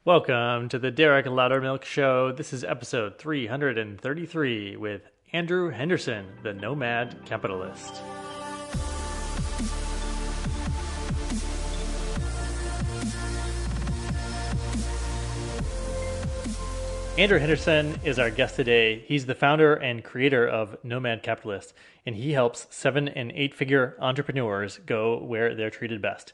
Welcome to the Derek Loudermilk Show. This is episode 333 with Andrew Henderson, the Nomad Capitalist. Andrew Henderson is our guest today. He's the founder and creator of Nomad Capitalist, and he helps 7 and 8 figure entrepreneurs go where they're treated best.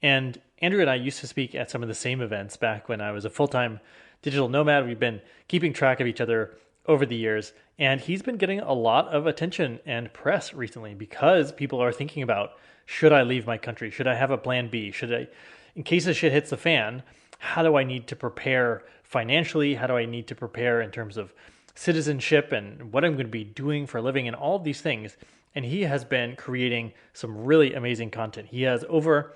And Andrew and I used to speak at some of the same events back when I was a full-time digital nomad. We've been keeping track of each other over the years, and he's been getting a lot of attention and press recently because people are thinking about, should I leave my country? Should I have a plan B? Should I, in case the shit hits the fan, how do I need to prepare financially? How do I need to prepare in terms of citizenship and what I'm going to be doing for a living and all of these things? And he has been creating some really amazing content. He has over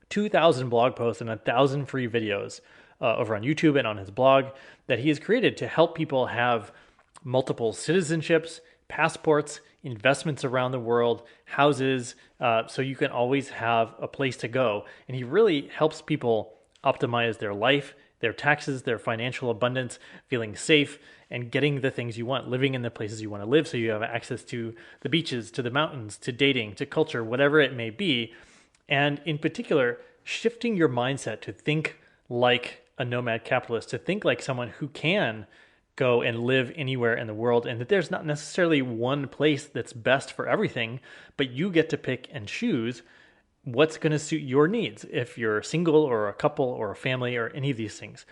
2,000 blog posts and 1,000 free videos over on YouTube and on his blog that he has created to help people have multiple citizenships, passports, investments around the world, houses, so you can always have a place to go. And he really helps people optimize their life, their taxes, their financial abundance, feeling safe, and getting the things you want, living in the places you want to live so you have access to the beaches, to the mountains, to dating, to culture, whatever it may be. And in particular, shifting your mindset to think like a nomad capitalist, to think like someone who can go and live anywhere in the world, and that there's not necessarily one place that's best for everything, but you get to pick and choose what's going to suit your needs if you're single or a couple or a family or any of these things.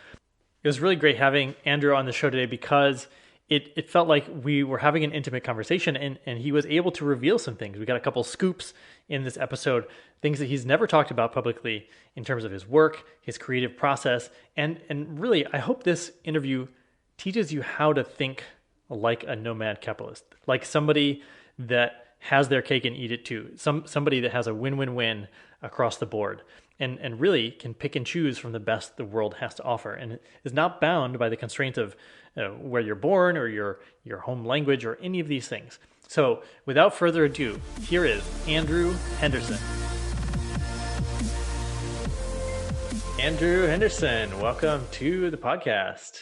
It was really great having Andrew on the show today because it felt like we were having an intimate conversation, and he was able to reveal some things. We got a couple scoops in this episode, things that he's never talked about publicly in terms of his work, his creative process. And really, I hope this interview teaches you how to think like a nomad capitalist, like somebody that has their cake and eat it too. Somebody that has a win-win-win across the board and really can pick and choose from the best the world has to offer and is not bound by the constraints of where you're born or your home language or any of these things. So without further ado, here is Andrew Henderson. Andrew Henderson, welcome to the podcast.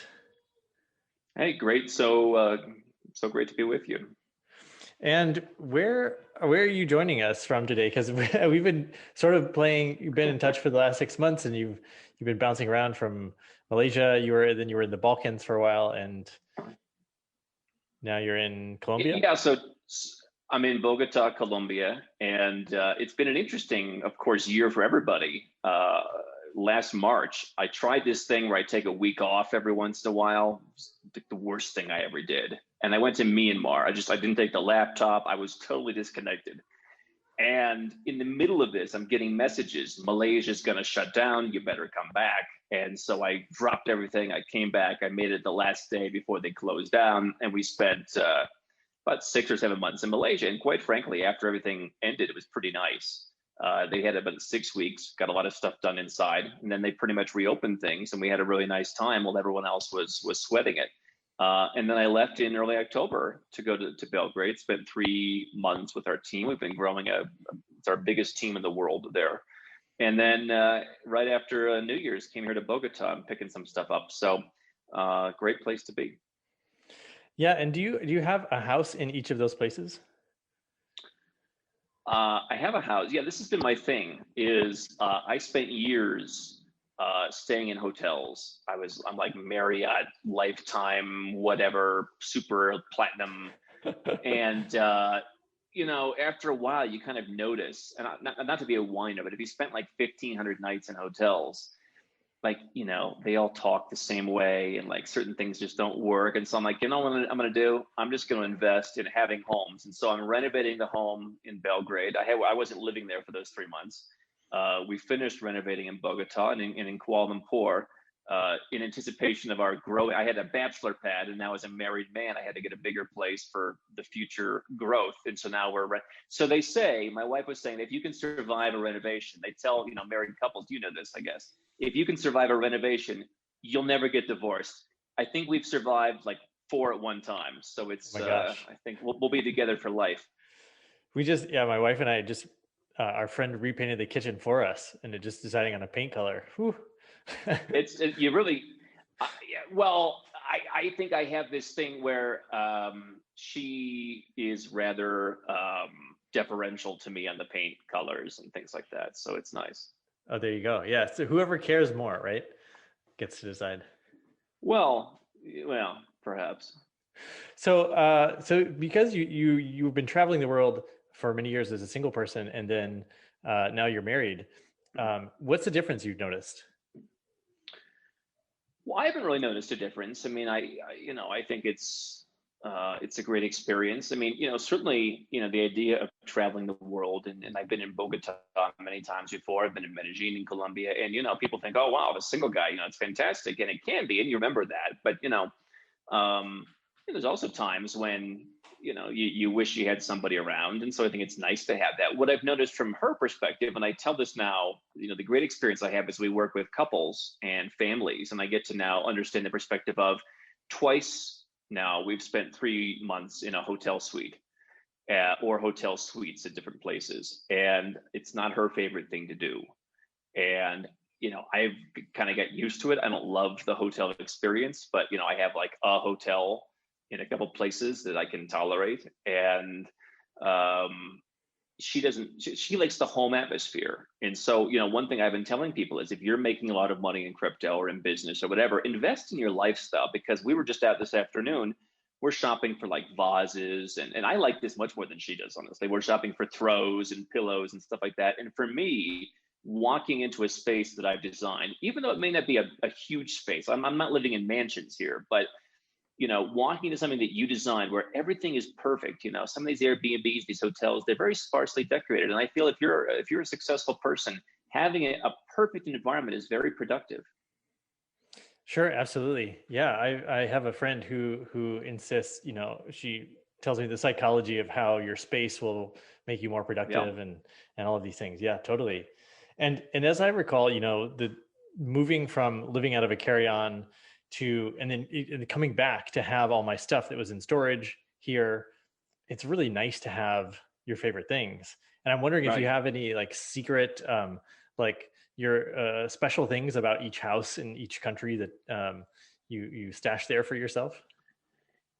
Hey, great. So great to be with you. And where are you joining us from today? Because we've been sort of playing. You've been in touch for the last 6 months, and you've been bouncing around from Malaysia. You were in the Balkans for a while, and now you're in Colombia. Yeah, so I'm in Bogota, Colombia, and it's been an interesting, of course, year for everybody. Last March, I tried this thing where I take a week off every once in a while. It's the worst thing I ever did. And I went to Myanmar. I didn't take the laptop. I was totally disconnected. And in the middle of this, I'm getting messages. Malaysia's going to shut down. You better come back. And so I dropped everything. I came back. I made it the last day before they closed down. And we spent about 6 or 7 months in Malaysia. And quite frankly, after everything ended, it was pretty nice. They had about 6 weeks, got a lot of stuff done inside, and then they pretty much reopened things, and we had a really nice time while everyone else was sweating it. And then I left in early October to go to Belgrade, spent 3 months with our team. We've been growing it's our biggest team in the world there. And then right after New Year's, came here to Bogota and picking some stuff up. So great place to be. Yeah, and do you have a house in each of those places? I have a house. Yeah, this has been my thing. I spent years staying in hotels. I'm like Marriott, Lifetime, whatever, super platinum, and after a while, you kind of notice, and not to be a whiner, but if you spent like 1,500 nights in hotels, like, they all talk the same way and like certain things just don't work. And so I'm like, what I'm going to do? I'm just going to invest in having homes. And so I'm renovating the home in Belgrade. I wasn't living there for those 3 months. We finished renovating in Bogota and in Kuala Lumpur in anticipation of our growing. I had a bachelor pad, and now as a married man, I had to get a bigger place for the future growth. And so now so they say, my wife was saying, if you can survive a renovation, they tell, married couples, this, I guess. If you can survive a renovation, you'll never get divorced. I think we've survived like 4 at one time. So it's, Oh my gosh. I think we'll be together for life. My wife and I just, our friend repainted the kitchen for us and just deciding on a paint color. Whew, You really, yeah, well, I think I have this thing where she is rather deferential to me on the paint colors and things like that. So it's nice. Oh, there you go. Yeah. So whoever cares more, right, gets to decide. Well, perhaps. So because you've been traveling the world for many years as a single person, and then now you're married, what's the difference you've noticed? Well, I haven't really noticed a difference. I mean, I think it's a great experience. I mean, certainly, the idea of traveling the world, and I've been in Bogota many times before. I've been in Medellin in Colombia, and people think, oh wow, the single guy, it's fantastic, and it can be, and you remember that. But um, there's also times when you wish you had somebody around, and so I think it's nice to have that. What I've noticed from her perspective, and I tell this now, the great experience I have is we work with couples and families, and I get to now understand the perspective of twice now we've spent 3 months in a hotel suite or hotel suites at different places, and it's not her favorite thing to do. And I've kind of got used to it. I don't love the hotel experience, but I have like a hotel in a couple places that I can tolerate. And um, she doesn't. She likes the home atmosphere. And so one thing I've been telling people is if you're making a lot of money in crypto or in business or whatever, invest in your lifestyle. Because we were just out this afternoon. We're shopping for like vases, and I like this much more than she does, honestly. We're shopping for throws and pillows and stuff like that. And for me, walking into a space that I've designed, even though it may not be a huge space. I'm not living in mansions here, but walking into something that you designed where everything is perfect. Some of these Airbnbs, these hotels, they're very sparsely decorated. And I feel if you're a successful person, having a perfect environment is very productive. Sure, absolutely. Yeah, I have a friend who insists, she tells me the psychology of how your space will make you more Yeah. productive and all of these things. Yeah, totally. And as I recall, the moving from living out of a carry-on to and then coming back to have all my stuff that was in storage here, it's really nice to have your favorite things. And I'm wondering if you Right. have any like secret, like your special things about each house in each country that you stash there for yourself.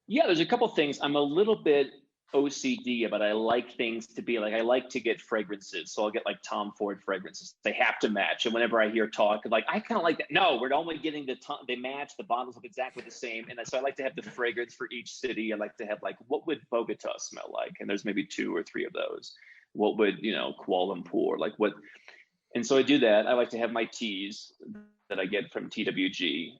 Yeah, there's a couple things. I'm a little bit OCD, but I like things to be like, I like to get fragrances. So I'll get like Tom Ford fragrances. They have to match. And whenever I hear talk, like, I kind of like that. No, we're only getting they match, the bottles look exactly the same. And so I like to have the fragrance for each city. I like to have like, what would Bogota smell like? And there's maybe two or three of those. What would, Kuala Lumpur, like what, and so I do that. I like to have my teas that I get from TWG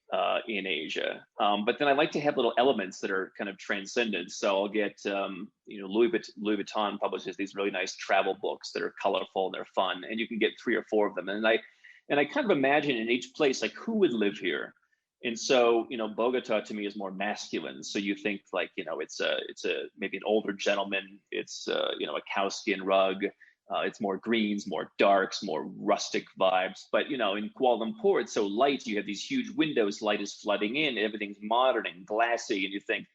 in Asia. But then I like to have little elements that are kind of transcendent. So I'll get, Louis Vuitton publishes these really nice travel books that are colorful and they're fun, and you can get three or four of them. And I kind of imagine in each place like who would live here. And so, Bogota to me is more masculine. So you think like, it's a maybe an older gentleman. It's a cowskin rug. It's more greens, more darks, more rustic vibes. But in Kuala Lumpur, it's so light. You have these huge windows, light is flooding in, everything's modern and glassy, and you think,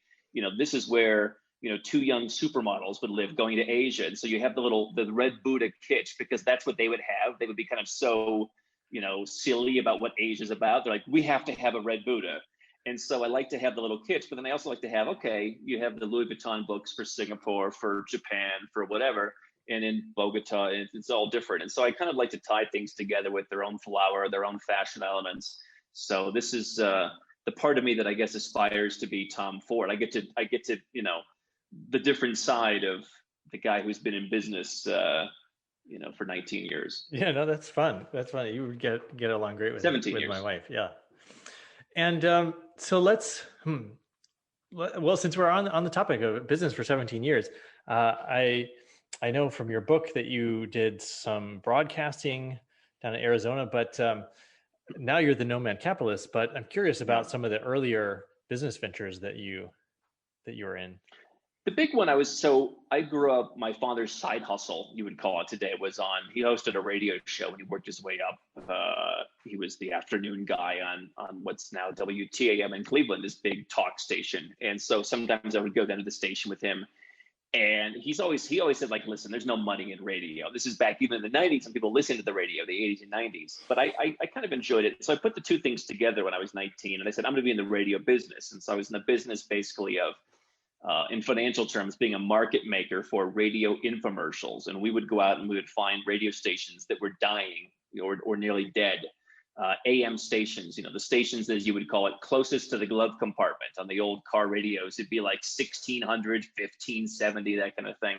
this is where two young supermodels would live going to Asia. And so you have the red Buddha kitsch because that's what they would have. They would be kind of so silly about what Asia's about. They're like, we have to have a red Buddha. And so I like to have the little kitsch, but then I also like to have, okay, you have the Louis Vuitton books for Singapore, for Japan, for whatever, and in Bogota, it's all different. And so I kind of like to tie things together with their own flower, their own fashion elements. So this is the part of me that I guess aspires to be Tom Ford. I get to the different side of the guy who's been in business, for 19 years, Yeah, no, that's fun. That's funny. You would get along great 17 with my years. wife. Yeah. And so well, since we're on the topic of business for 17 years, I know from your book that you did some broadcasting down in Arizona, but now you're the nomad capitalist. But I'm curious Yeah. about some of the earlier business ventures that you were in. The big one I grew up, my father's side hustle, you would call it today, he hosted a radio show and he worked his way up. He was the afternoon guy on what's now WTAM in Cleveland, this big talk station. And so sometimes I would go down to the station with him. And he always said, like, listen, there's no money in radio. This is back even in the 90s, and people listened to the radio, the 80s and 90s. But I kind of enjoyed it. So I put the two things together when I was 19, and I said, I'm going to be in the radio business. And so I was in the business basically of, in financial terms, being a market maker for radio infomercials. And we would go out and we would find radio stations that were dying, or nearly dead. AM stations, the stations, as you would call it, closest to the glove compartment on the old car radios. It'd be like 1600, 1570, that kind of thing.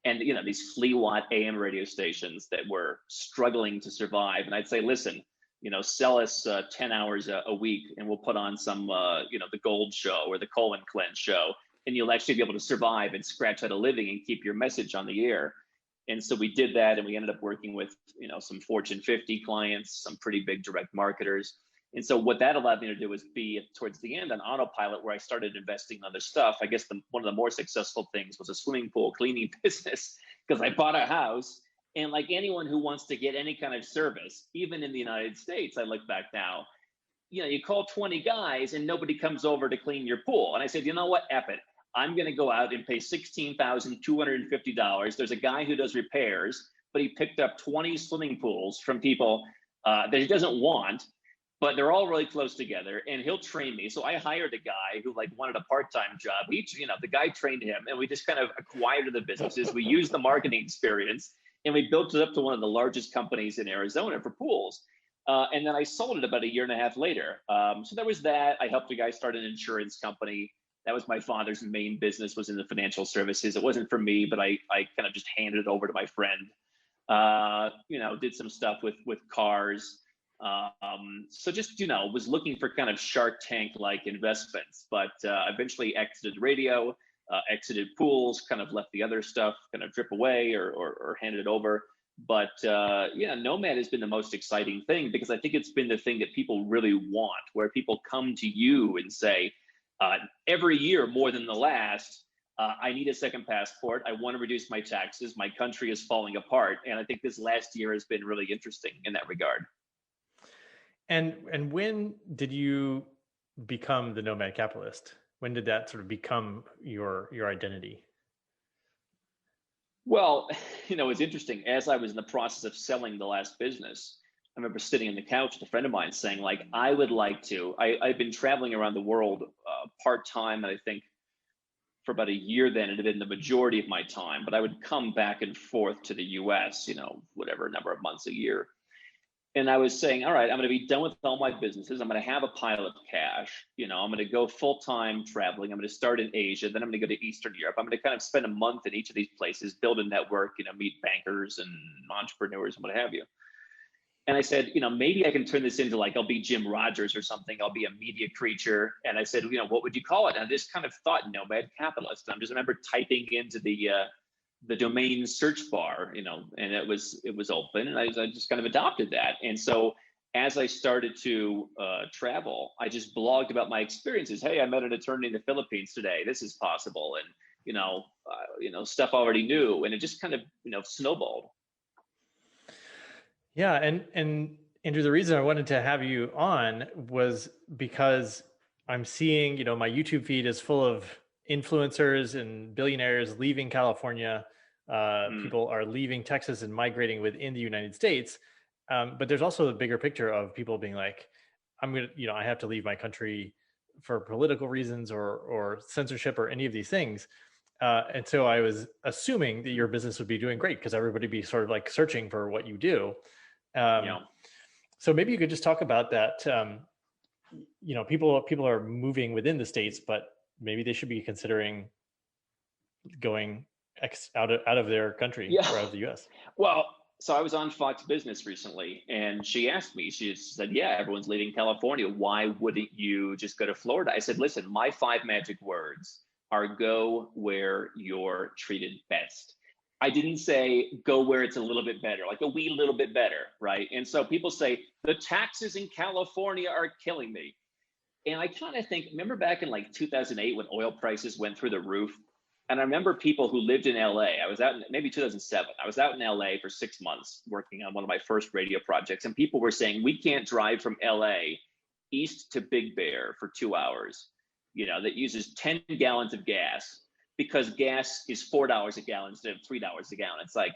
And, these flea watt AM radio stations that were struggling to survive. And I'd say, listen, sell us 10 hours a week, and we'll put on some, the Gold Show or the Colin Cleanse Show, and you'll actually be able to survive and scratch out a living and keep your message on the air. And so we did that, and we ended up working with, some Fortune 50 clients, some pretty big direct marketers. And so what that allowed me to do was be towards the end on autopilot, where I started investing in other stuff. I guess one of the more successful things was a swimming pool cleaning business, because I bought a house, and like anyone who wants to get any kind of service, even in the United States, I look back now, you call 20 guys and nobody comes over to clean your pool. And I said, you know what, F it. I'm going to go out and pay $16,250. There's a guy who does repairs, but he picked up 20 swimming pools from people that he doesn't want, but they're all really close together, and he'll train me. So I hired a guy who wanted a part-time job. The guy trained him, and we just kind of acquired the businesses. We used the marketing experience, and we built it up to one of the largest companies in Arizona for pools. And then I sold it about a year and a half later. So there was that. I helped a guy start an insurance company. That was my father's main business, was in the financial services. It wasn't for me, but I kind of just handed it over to my friend. Did some stuff with cars. So just, was looking for kind of Shark Tank-like investments, but eventually exited radio, exited pools, kind of left the other stuff kind of drip away or handed it over. But Nomad has been the most exciting thing, because I think it's been the thing that people really want, where people come to you and say, every year more than the last, I need a second passport. I want to reduce my taxes. My country is falling apart. And I think this last year has been really interesting in that regard. And when did you become the nomad capitalist? When did that sort of become your identity? Well, it's interesting. As I was in the process of selling the last business, I remember sitting on the couch with a friend of mine saying, like, I would like to. I've been traveling around the world part-time, and I think for about a year then it had been the majority of my time, but I would come back and forth to the US, whatever number of months a year. And I was saying, all right, I'm going to be done with all my businesses. I'm going to have a pile of cash. I'm going to go full-time traveling. I'm going to start in Asia. Then I'm going to go to Eastern Europe. I'm going to kind of spend a month in each of these places, build a network, meet bankers and entrepreneurs and what have you. And I said, maybe I can turn this into, like, I'll be Jim Rogers or something. I'll be a media creature. And I said, what would you call it? And I just kind of thought nomad capitalist. And I just remember typing into the domain search bar, and it was open, and I just kind of adopted that. And so as I started to travel, I just blogged about my experiences. Hey, I met an attorney in the Philippines today. This is possible. And, stuff I already knew. And it just kind of, snowballed. Yeah. And Andrew, the reason I wanted to have you on was because I'm seeing, my YouTube feed is full of influencers and billionaires leaving California. People are leaving Texas and migrating within the United States. But there's also the bigger picture of people being like, I have to leave my country for political reasons or censorship or any of these things. And so I was assuming that your business would be doing great, because everybody would be sort of like searching for what you do. So maybe you could just talk about that. People are moving within the States, but maybe they should be considering going out of their country or out of the US. Well, so I was on Fox Business recently, and she asked me, she said, yeah, everyone's leaving California. Why wouldn't you just go to Florida? I said, listen, my 5 magic words are go where you're treated best. I didn't say go where it's a little bit better, like a wee little bit better, right? And so people say, the taxes in California are killing me. And I kind of think, remember back in like 2008 when oil prices went through the roof? And I remember people who lived in LA. I was out in maybe 2007. I was out in LA for 6 months working on one of my first radio projects. And people were saying, we can't drive from LA east to Big Bear for 2 hours, that uses 10 gallons of gas. because gas is $4 a gallon instead of $3 a gallon. It's like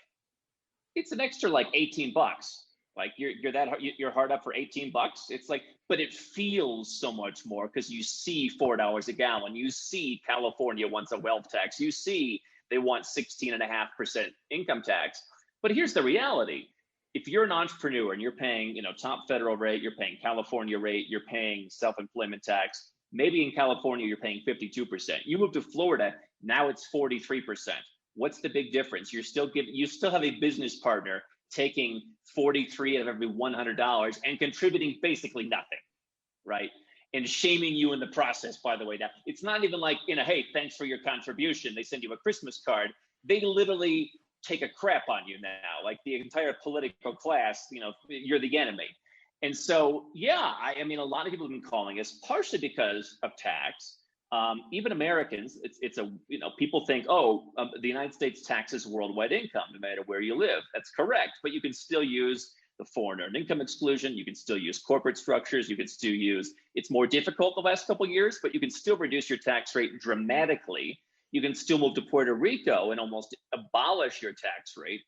it's an extra like 18 bucks. Like you're hard up for 18 bucks. It's like, but it feels so much more because you see $4 a gallon. You see California wants a wealth tax. You see they want 16.5% income tax. But here's the reality. If you're an entrepreneur and you're paying, top federal rate, you're paying California rate, you're paying self-employment tax, maybe in California you're paying 52%. You move to Florida, now it's 43%. What's the big difference? You still have a business partner taking 43 out of every $100 and contributing basically nothing, right? And shaming you in the process, by the way. Now, it's not even like, hey, thanks for your contribution. They send you a Christmas card. They literally take a crap on you now. Like the entire political class, you're the enemy. And so, yeah, I mean, a lot of people have been calling us partially because of tax. Even Americans, people think, the United States taxes worldwide income, no matter where you live. That's correct, but you can still use the foreign earned income exclusion. You can still use corporate structures. You can still use, it's more difficult the last couple of years, but you can still reduce your tax rate dramatically. You can still move to Puerto Rico and almost abolish your tax rate.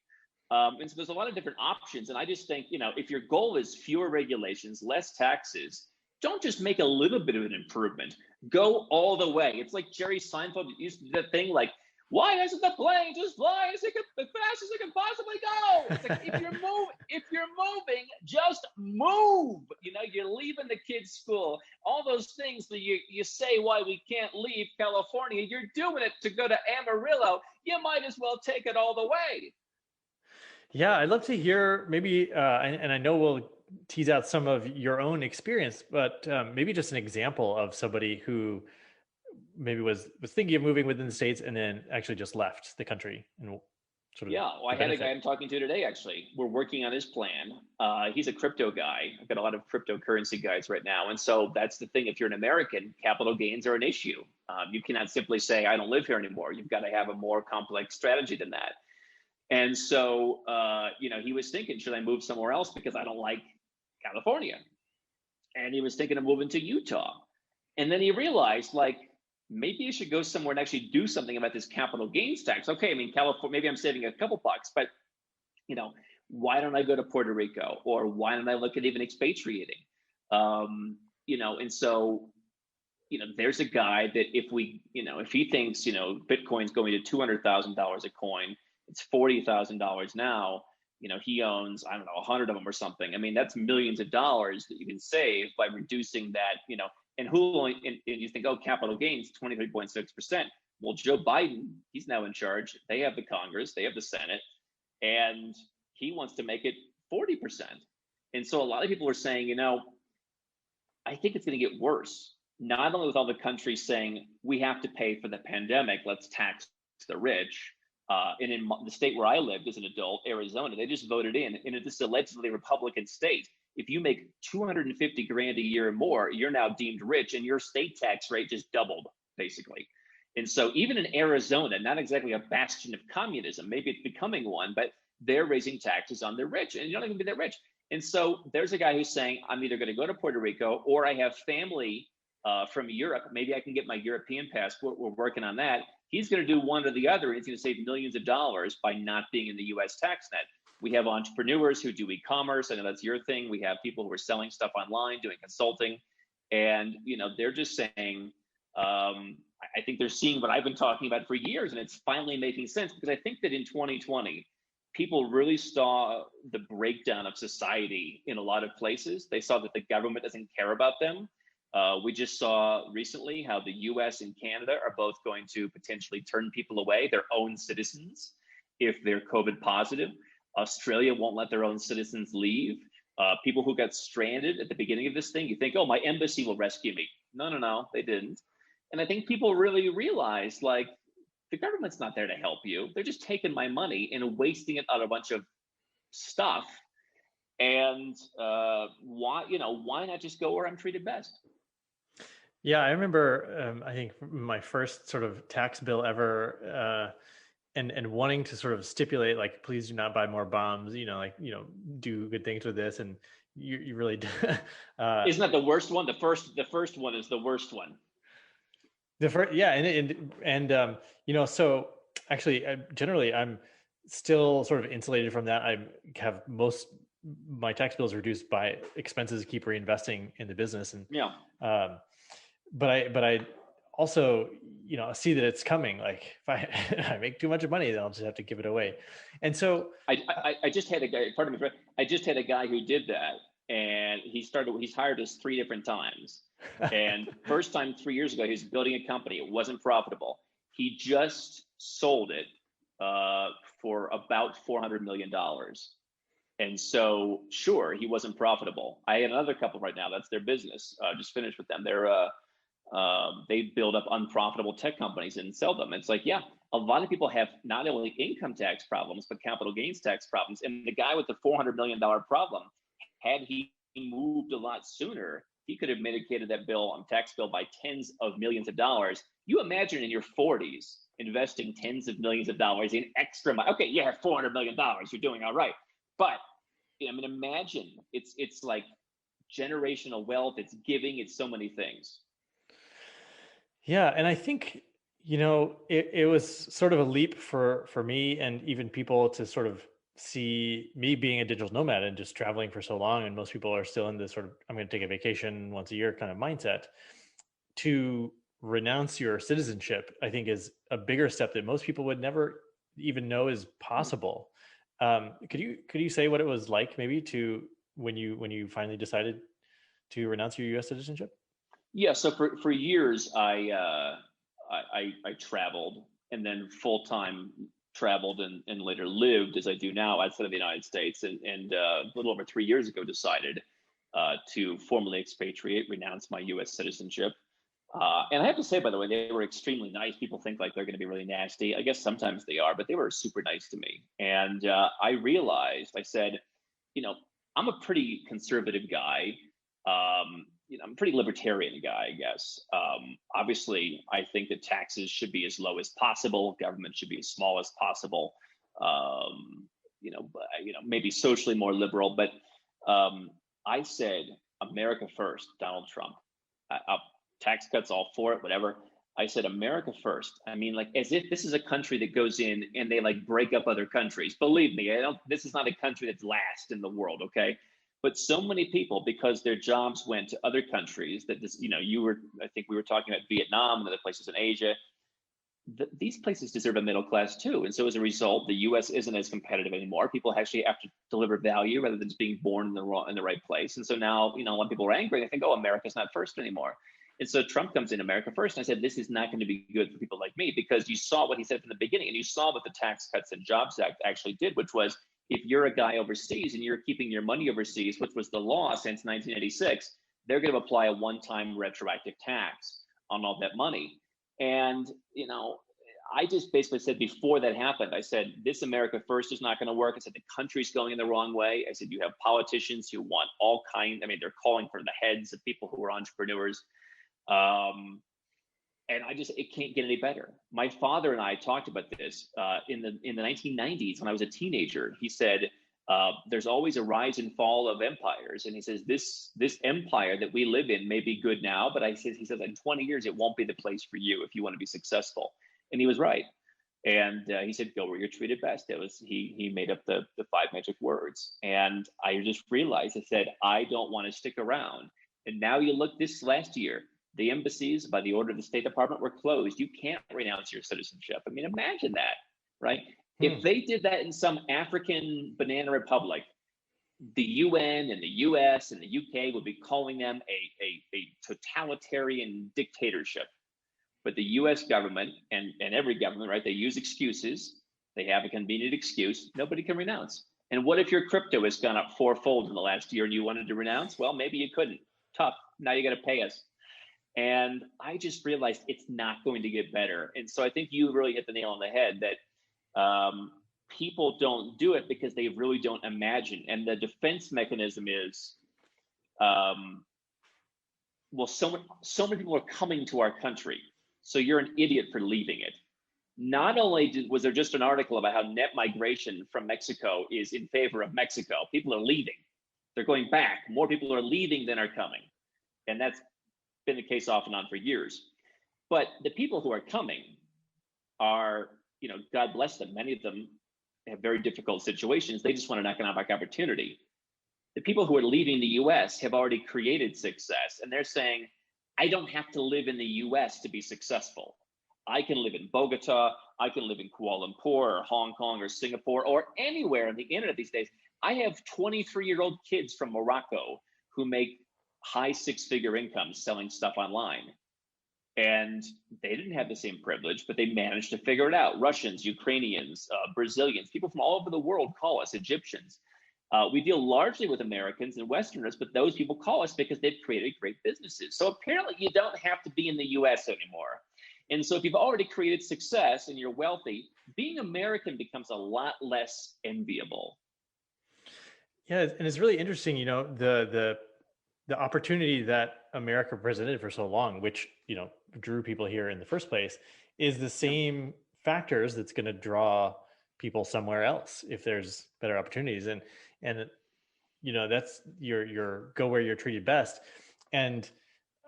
And so there's a lot of different options. And I just think, if your goal is fewer regulations, less taxes, don't just make a little bit of an improvement. Go all the way. It's like Jerry Seinfeld used to do that thing like, why isn't the plane just flying as fast as it can possibly go? It's like, if you're moving, just move. You're leaving the kids' school. All those things that you say why we can't leave California, you're doing it to go to Amarillo. You might as well take it all the way. Yeah, I'd love to hear maybe, and I know we'll tease out some of your own experience, but maybe just an example of somebody who maybe was thinking of moving within the States and then actually just left the country and sort of. Yeah, well, I had a guy I'm talking to today, actually. We're working on his plan. He's a crypto guy. I've got a lot of cryptocurrency guys right now. And so that's the thing. If you're an American, capital gains are an issue. You cannot simply say, I don't live here anymore. You've got to have a more complex strategy than that. And so, he was thinking, should I move somewhere else because I don't like California? And he was thinking of moving to Utah. And then he realized, like, maybe I should go somewhere and actually do something about this capital gains tax. Okay, I mean, California, maybe I'm saving a couple bucks, but, why don't I go to Puerto Rico? Or why don't I look at even expatriating? And so, there's a guy that if he thinks, Bitcoin's going to $200,000 a coin, it's $40,000 now. He owns, I don't know, 100 of them or something. I mean, that's millions of dollars that you can save by reducing that, and you think, capital gains, 23.6%. Well, Joe Biden, he's now in charge. They have the Congress, they have the Senate, and he wants to make it 40%. And so a lot of people are saying, I think it's going to get worse. Not only with all the countries saying we have to pay for the pandemic, let's tax the rich. And in the state where I lived as an adult, Arizona, they just voted in, and this is allegedly a Republican state. If you make 250 grand a year or more, you're now deemed rich, and your state tax rate just doubled, basically. And so even in Arizona, not exactly a bastion of communism, maybe it's becoming one, but they're raising taxes on the rich, and you don't even be that rich. And so there's a guy who's saying, I'm either going to go to Puerto Rico, or I have family from Europe. Maybe I can get my European passport. We're working on that. He's going to do one or the other. He's going to save millions of dollars by not being in the U.S. tax net. We have entrepreneurs who do e-commerce. I know that's your thing. We have people who are selling stuff online, doing consulting. And, they're just saying, I think they're seeing what I've been talking about for years, and it's finally making sense, because I think that in 2020, people really saw the breakdown of society in a lot of places. They saw that the government doesn't care about them. We just saw recently how the US and Canada are both going to potentially turn people away, their own citizens, if they're COVID positive. Australia won't let their own citizens leave. People who got stranded at the beginning of this thing, you think, my embassy will rescue me. No, they didn't. And I think people really realized, like, the government's not there to help you. They're just taking my money and wasting it on a bunch of stuff. And why not just go where I'm treated best? Yeah, I remember, I think my first sort of tax bill ever, and wanting to sort of stipulate, like, please do not buy more bombs, do good things with this. And you really, isn't that the worst one? The first one is the worst one. The first, yeah, and so actually, generally, I'm still sort of insulated from that. I have most my tax bills reduced by expenses keep reinvesting in the business, and Yeah. um, but I also see that it's coming. Like if I I make too much money, then I'll just have to give it away. And so I just had a guy, pardon me, I just had a guy who did that, and he's hired us three different times. And first time 3 years ago, he was building a company. It wasn't profitable. He just sold it for about $400 million. And so, sure, he wasn't profitable. I had another couple right now. That's their business. Just finished with them. They build up unprofitable tech companies and sell them. It's like, yeah, a lot of people have not only income tax problems but capital gains tax problems. And the guy with the $400 million problem, had he moved a lot sooner, he could have mitigated that tax bill by tens of millions of dollars. You imagine in your 40s investing tens of millions of dollars in extra money. Okay, you have $400 million. You're doing all right, but I mean, imagine it's like generational wealth. It's giving. It's so many things. yeah, and I think it was sort of a leap for me and even people to sort of see me being a digital nomad and just traveling for so long, and most people are still in this sort of I'm going to take a vacation once a year kind of mindset. To renounce your citizenship, I think, is a bigger step that most people would never even know is possible. Could you say what it was like, maybe, to when you finally decided to renounce your U.S. citizenship? Yeah, so for years I traveled, and then full time traveled, and later lived as I do now outside of the United States, and a little over 3 years ago decided to formally expatriate, renounce my U.S. citizenship. And I have to say, by the way, they were extremely nice. People think like they're going to be really nasty. I guess sometimes they are, but they were super nice to me. And I realized, I said, you know, I'm a pretty conservative guy. I'm a pretty libertarian guy, I guess. Obviously, I think that taxes should be as low as possible. Government should be as small as possible. Maybe socially more liberal. But I said, America first, Donald Trump. I, Tax cuts, all for it, whatever. I said America first. I mean, like, as if this is a country that goes in and they like break up other countries. Believe me, I don't. This is not a country that's last in the world, okay? But so many people, because their jobs went to other countries, that this, I think we were talking about Vietnam and other places in Asia. These places deserve a middle class too, and so as a result, the U.S. isn't as competitive anymore. People actually have to deliver value rather than just being born in the right place. And so now, a lot of people are angry. They think, oh, America's not first anymore. And so Trump comes in, America first. And I said, this is not going to be good for people like me, because you saw what he said from the beginning, and you saw what the Tax Cuts and Jobs Act actually did, which was, if you're a guy overseas and you're keeping your money overseas, which was the law since 1986, they're going to apply a one-time retroactive tax on all that money. And, I just basically said, before that happened, I said, this America first is not going to work. I said, the country's going in the wrong way. I said, you have politicians who want all kinds. I mean, they're calling for the heads of people who are entrepreneurs. And it can't get any better. My father and I talked about this in the 1990s when I was a teenager. He said, there's always a rise and fall of empires, and he says this empire that we live in may be good now, but he says in 20 years it won't be the place for you if you want to be successful. And he was right. And he said, go where you're treated best. It was he made up the five magic words, and I just realized, I said, I don't want to stick around. And now you look, this last year, the embassies, by the order of the State Department, were closed. You can't renounce your citizenship. I mean, imagine that, right? If Hmm. they did that in some African banana republic, the UN and the US and the UK would be calling them a totalitarian dictatorship. But the US government and every government, right, they use excuses. They have a convenient excuse. Nobody can renounce. And what if your crypto has gone up fourfold in the last year and you wanted to renounce? Well, maybe you couldn't. Tough. Now you got to pay us. And I just realized it's not going to get better. And so I think you really hit the nail on the head that people don't do it because they really don't imagine. And the defense mechanism is, um, well, so many people are coming to our country, so you're an idiot for leaving it. Not only was there just an article about how net migration from Mexico is in favor of Mexico, people are leaving. They're going back. More people are leaving than are coming. And that's been the case off and on for years. But the people who are coming are, God bless them. Many of them have very difficult situations. They just want an economic opportunity. The people who are leaving the US have already created success, and they're saying, I don't have to live in the US to be successful. I can live in Bogota, I can live in Kuala Lumpur or Hong Kong or Singapore or anywhere on the internet these days. I have 23-year-old kids from Morocco who make high six-figure incomes selling stuff online. And they didn't have the same privilege, but they managed to figure it out. Russians, Ukrainians, Brazilians, people from all over the world call us, Egyptians. We deal largely with Americans and Westerners, but those people call us because they've created great businesses. So apparently, you don't have to be in the US anymore. And so, if you've already created success and you're wealthy, being American becomes a lot less enviable. Yeah, and it's really interesting, the opportunity that America presented for so long, which, drew people here in the first place, is the Yeah. same factors that's going to draw people somewhere else if there's better opportunities. And that's your go where you're treated best. And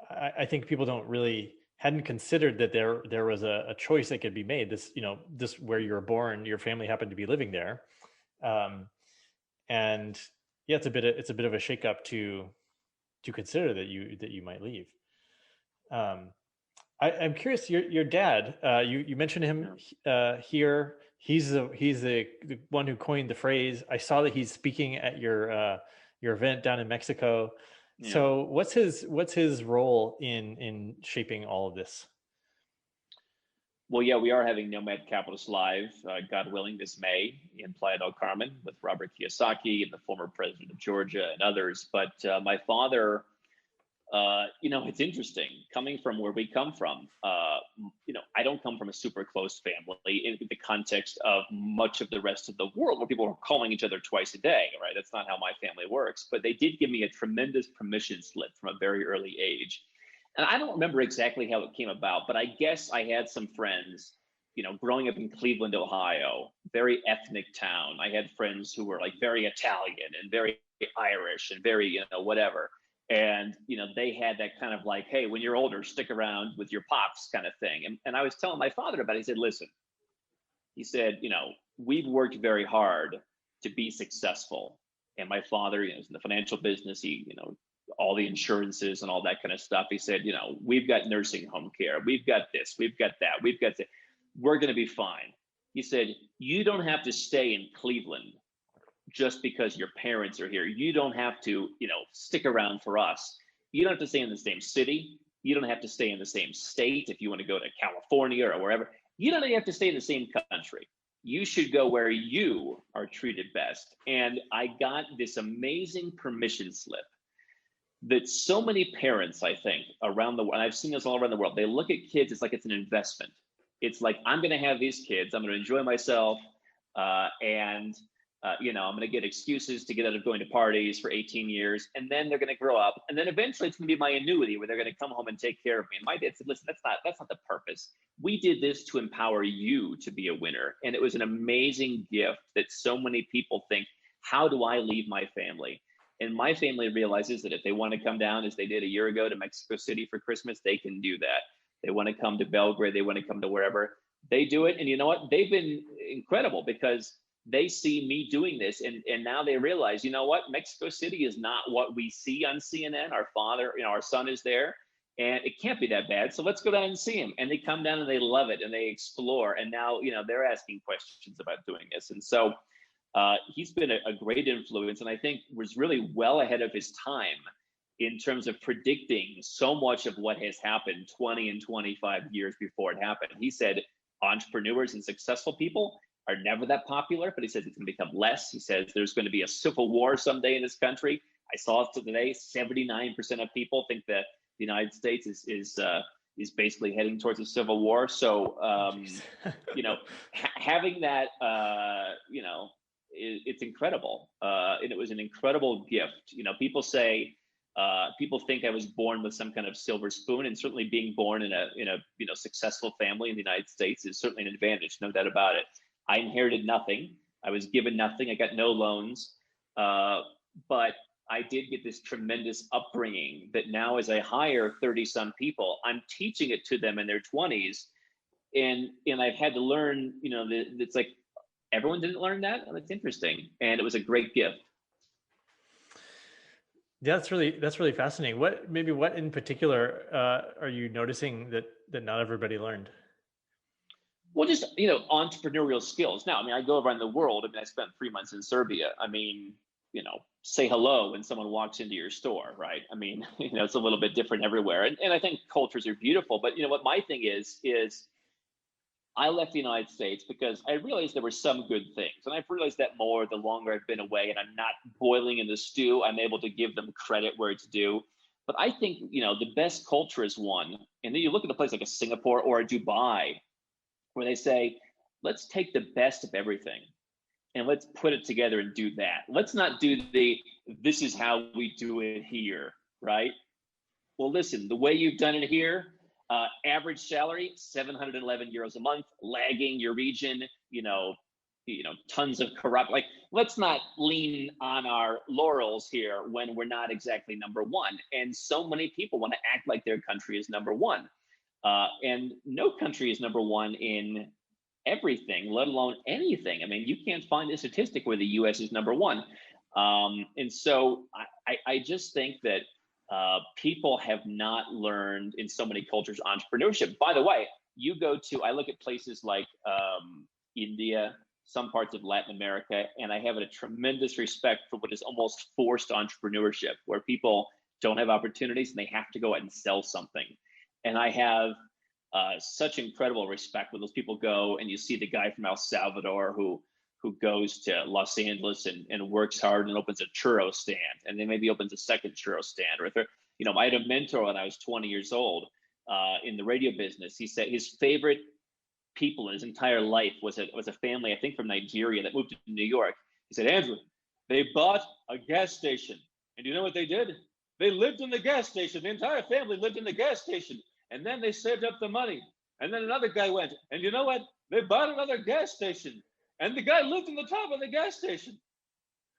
I think people don't really hadn't considered that there was a choice that could be made. This where you were born, your family happened to be living there. Um, and yeah, it's a bit of a shakeup to consider that you might leave. Um, I'm curious. Your dad. You mentioned him Yeah. here. He's the one who coined the phrase. I saw that he's speaking at your event down in Mexico. Yeah. So what's his role in shaping all of this? Well, yeah, we are having Nomad Capitalist Live, God willing, this May in Playa del Carmen with Robert Kiyosaki and the former president of Georgia and others. But my father, it's interesting coming from where we come from. I don't come from a super close family in the context of much of the rest of the world where people are calling each other twice a day, right? That's not how my family works. But they did give me a tremendous permission slip from a very early age. And I don't remember exactly how it came about, but I guess I had some friends, growing up in Cleveland, Ohio, very ethnic town. I had friends who were like very Italian and very Irish and very, whatever. And, they had that kind of like, hey, when you're older, stick around with your pops kind of thing. And I was telling my father about it. He said, listen, he said, we've worked very hard to be successful. And my father, is in the financial business. He, all the insurances and all that kind of stuff. He said, we've got nursing home care. We've got this. We've got that. We've got that. We're going to be fine. He said, you don't have to stay in Cleveland just because your parents are here. You don't have to, stick around for us. You don't have to stay in the same city. You don't have to stay in the same state if you want to go to California or wherever. You don't even have to stay in the same country. You should go where you are treated best. And I got this amazing permission slip that so many parents, I think, around the world, and I've seen this all around the world, they look at kids, it's like it's an investment. It's like, I'm going to have these kids, I'm going to enjoy myself, and I'm going to get excuses to get out of going to parties for 18 years, and then they're going to grow up, and then eventually it's going to be my annuity where they're going to come home and take care of me. And my dad said, listen, that's not the purpose. We did this to empower you to be a winner. And it was an amazing gift that so many people think, how do I leave my family? And my family realizes that if they want to come down, as they did a year ago, to Mexico City for Christmas, they can do that. They want to come to Belgrade, they want to come to wherever, they do it. And you know what? They've been incredible because they see me doing this, and now they realize, you know what? Mexico City is not what we see on CNN. Our father, our son is there, and it can't be that bad. So let's go down and see him. And they come down and they love it and they explore. And now, they're asking questions about doing this. And so he's been a great influence, and I think was really well ahead of his time in terms of predicting so much of what has happened 20 and 25 years before it happened. He said entrepreneurs and successful people are never that popular, but he says it's going to become less. He says there's going to be a civil war someday in this country. I saw it today. 79% of people think that the United States is basically heading towards a civil war. So, having that, it's incredible. And it was an incredible gift. People say, people think I was born with some kind of silver spoon, and certainly being born in a successful family in the United States is certainly an advantage, no doubt about it. I inherited nothing. I was given nothing. I got no loans. But I did get this tremendous upbringing that now, as I hire 30 some people, I'm teaching it to them in their 20s. And I've had to learn, it's like everyone didn't learn that. And it's interesting. And it was a great gift. Yeah, that's really fascinating. What in particular are you noticing that not everybody learned? Well, just entrepreneurial skills. Now, I mean, I go around the world. I mean, I spent 3 months in Serbia. I mean, say hello when someone walks into your store, right? I mean, it's a little bit different everywhere, and I think cultures are beautiful. But what my thing is I left the United States because I realized there were some good things, and I've realized that more the longer I've been away, and I'm not boiling in the stew. I'm able to give them credit where it's due. But I think the best culture is one, and then you look at a place like a Singapore or a Dubai where they say, let's take the best of everything and let's put it together and do that. Let's not do this is how we do it here, right? Well, listen, the way you've done it here, average salary, 711 euros a month, lagging your region, tons of corrupt, like, let's not lean on our laurels here when we're not exactly number one. And so many people want to act like their country is number one. And no country is number one in everything, let alone anything. I mean, you can't find a statistic where the US is number one. And so I just think that people have not learned in so many cultures entrepreneurship. By the way, I look at places like India, some parts of Latin America, and I have a tremendous respect for what is almost forced entrepreneurship, where people don't have opportunities and they have to go out and sell something. And I have such incredible respect when those people go and you see the guy from El Salvador who goes to Los Angeles and works hard and opens a churro stand, and then maybe opens a second churro stand. Or if I had a mentor when I was 20 years old in the radio business. He said his favorite people in his entire life was a family, I think from Nigeria, that moved to New York. He said, Andrew, they bought a gas station, and you know what they did? They lived in the gas station. The entire family lived in the gas station. And then they saved up the money. And then another guy went, and you know what? They bought another gas station. And the guy lived in the top of the gas station.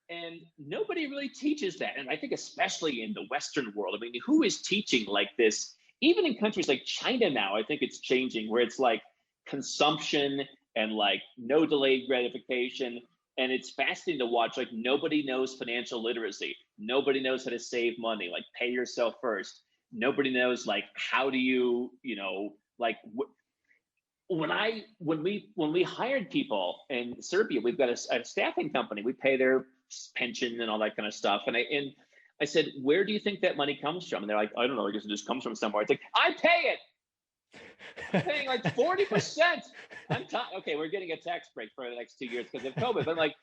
And nobody really teaches that. And I think especially in the Western world, I mean, who is teaching like this? Even in countries like China now, I think it's changing, where it's like consumption and like no delayed gratification. And it's fascinating to watch. Like, nobody knows financial literacy. Nobody knows how to save money. Like, pay yourself first. Nobody knows, like, how do you, like, when we hired people in Serbia, we've got a staffing company. We pay their pension and all that kind of stuff. And I said, where do you think that money comes from? And they're like, I don't know. I guess it just comes from somewhere. It's like, I pay it. I'm paying like 40%. Okay, we're getting a tax break for the next 2 years because of COVID. But I'm like,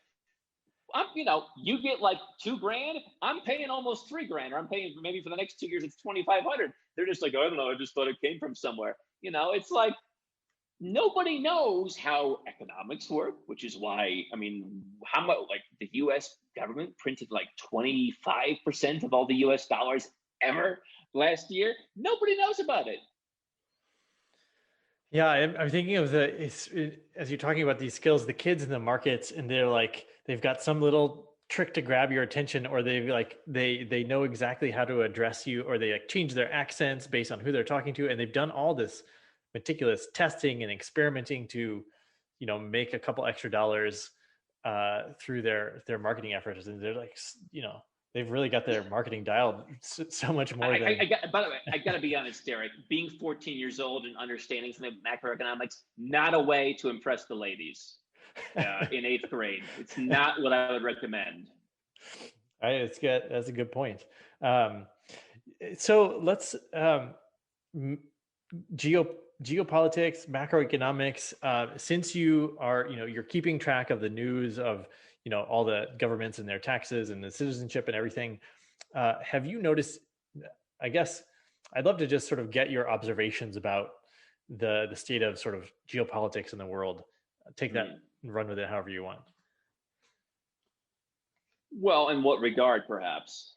you get like $2,000. I'm paying almost $3,000, or I'm paying maybe for the next 2 years it's 2,500. They're just like, I don't know. I just thought it came from somewhere. It's like nobody knows how economics work, which is why, I mean, how much, like, the U.S. government printed like 25% of all the U.S. dollars ever last year. Nobody knows about it. Yeah, I'm thinking of as you're talking about these skills, the kids in the markets, and they've got some little trick to grab your attention, or they know exactly how to address you, or they like change their accents based on who they're talking to, and they've done all this meticulous testing and experimenting to, make a couple extra dollars through their marketing efforts, and they're like, they've really got their marketing dialed so much more than. By the way, I got to be honest, Derek. Being 14 years old and understanding some of macroeconomics, not a way to impress the ladies in 8th grade. It's not what I would recommend. It's good. That's a good point. So let's geopolitics, macroeconomics. Since you are, you're keeping track of the news of, all the governments and their taxes and the citizenship and everything. Have you noticed? I guess I'd love to just sort of get your observations about the state of sort of geopolitics in the world. Take that and run with it however you want. Well, in what regard, perhaps?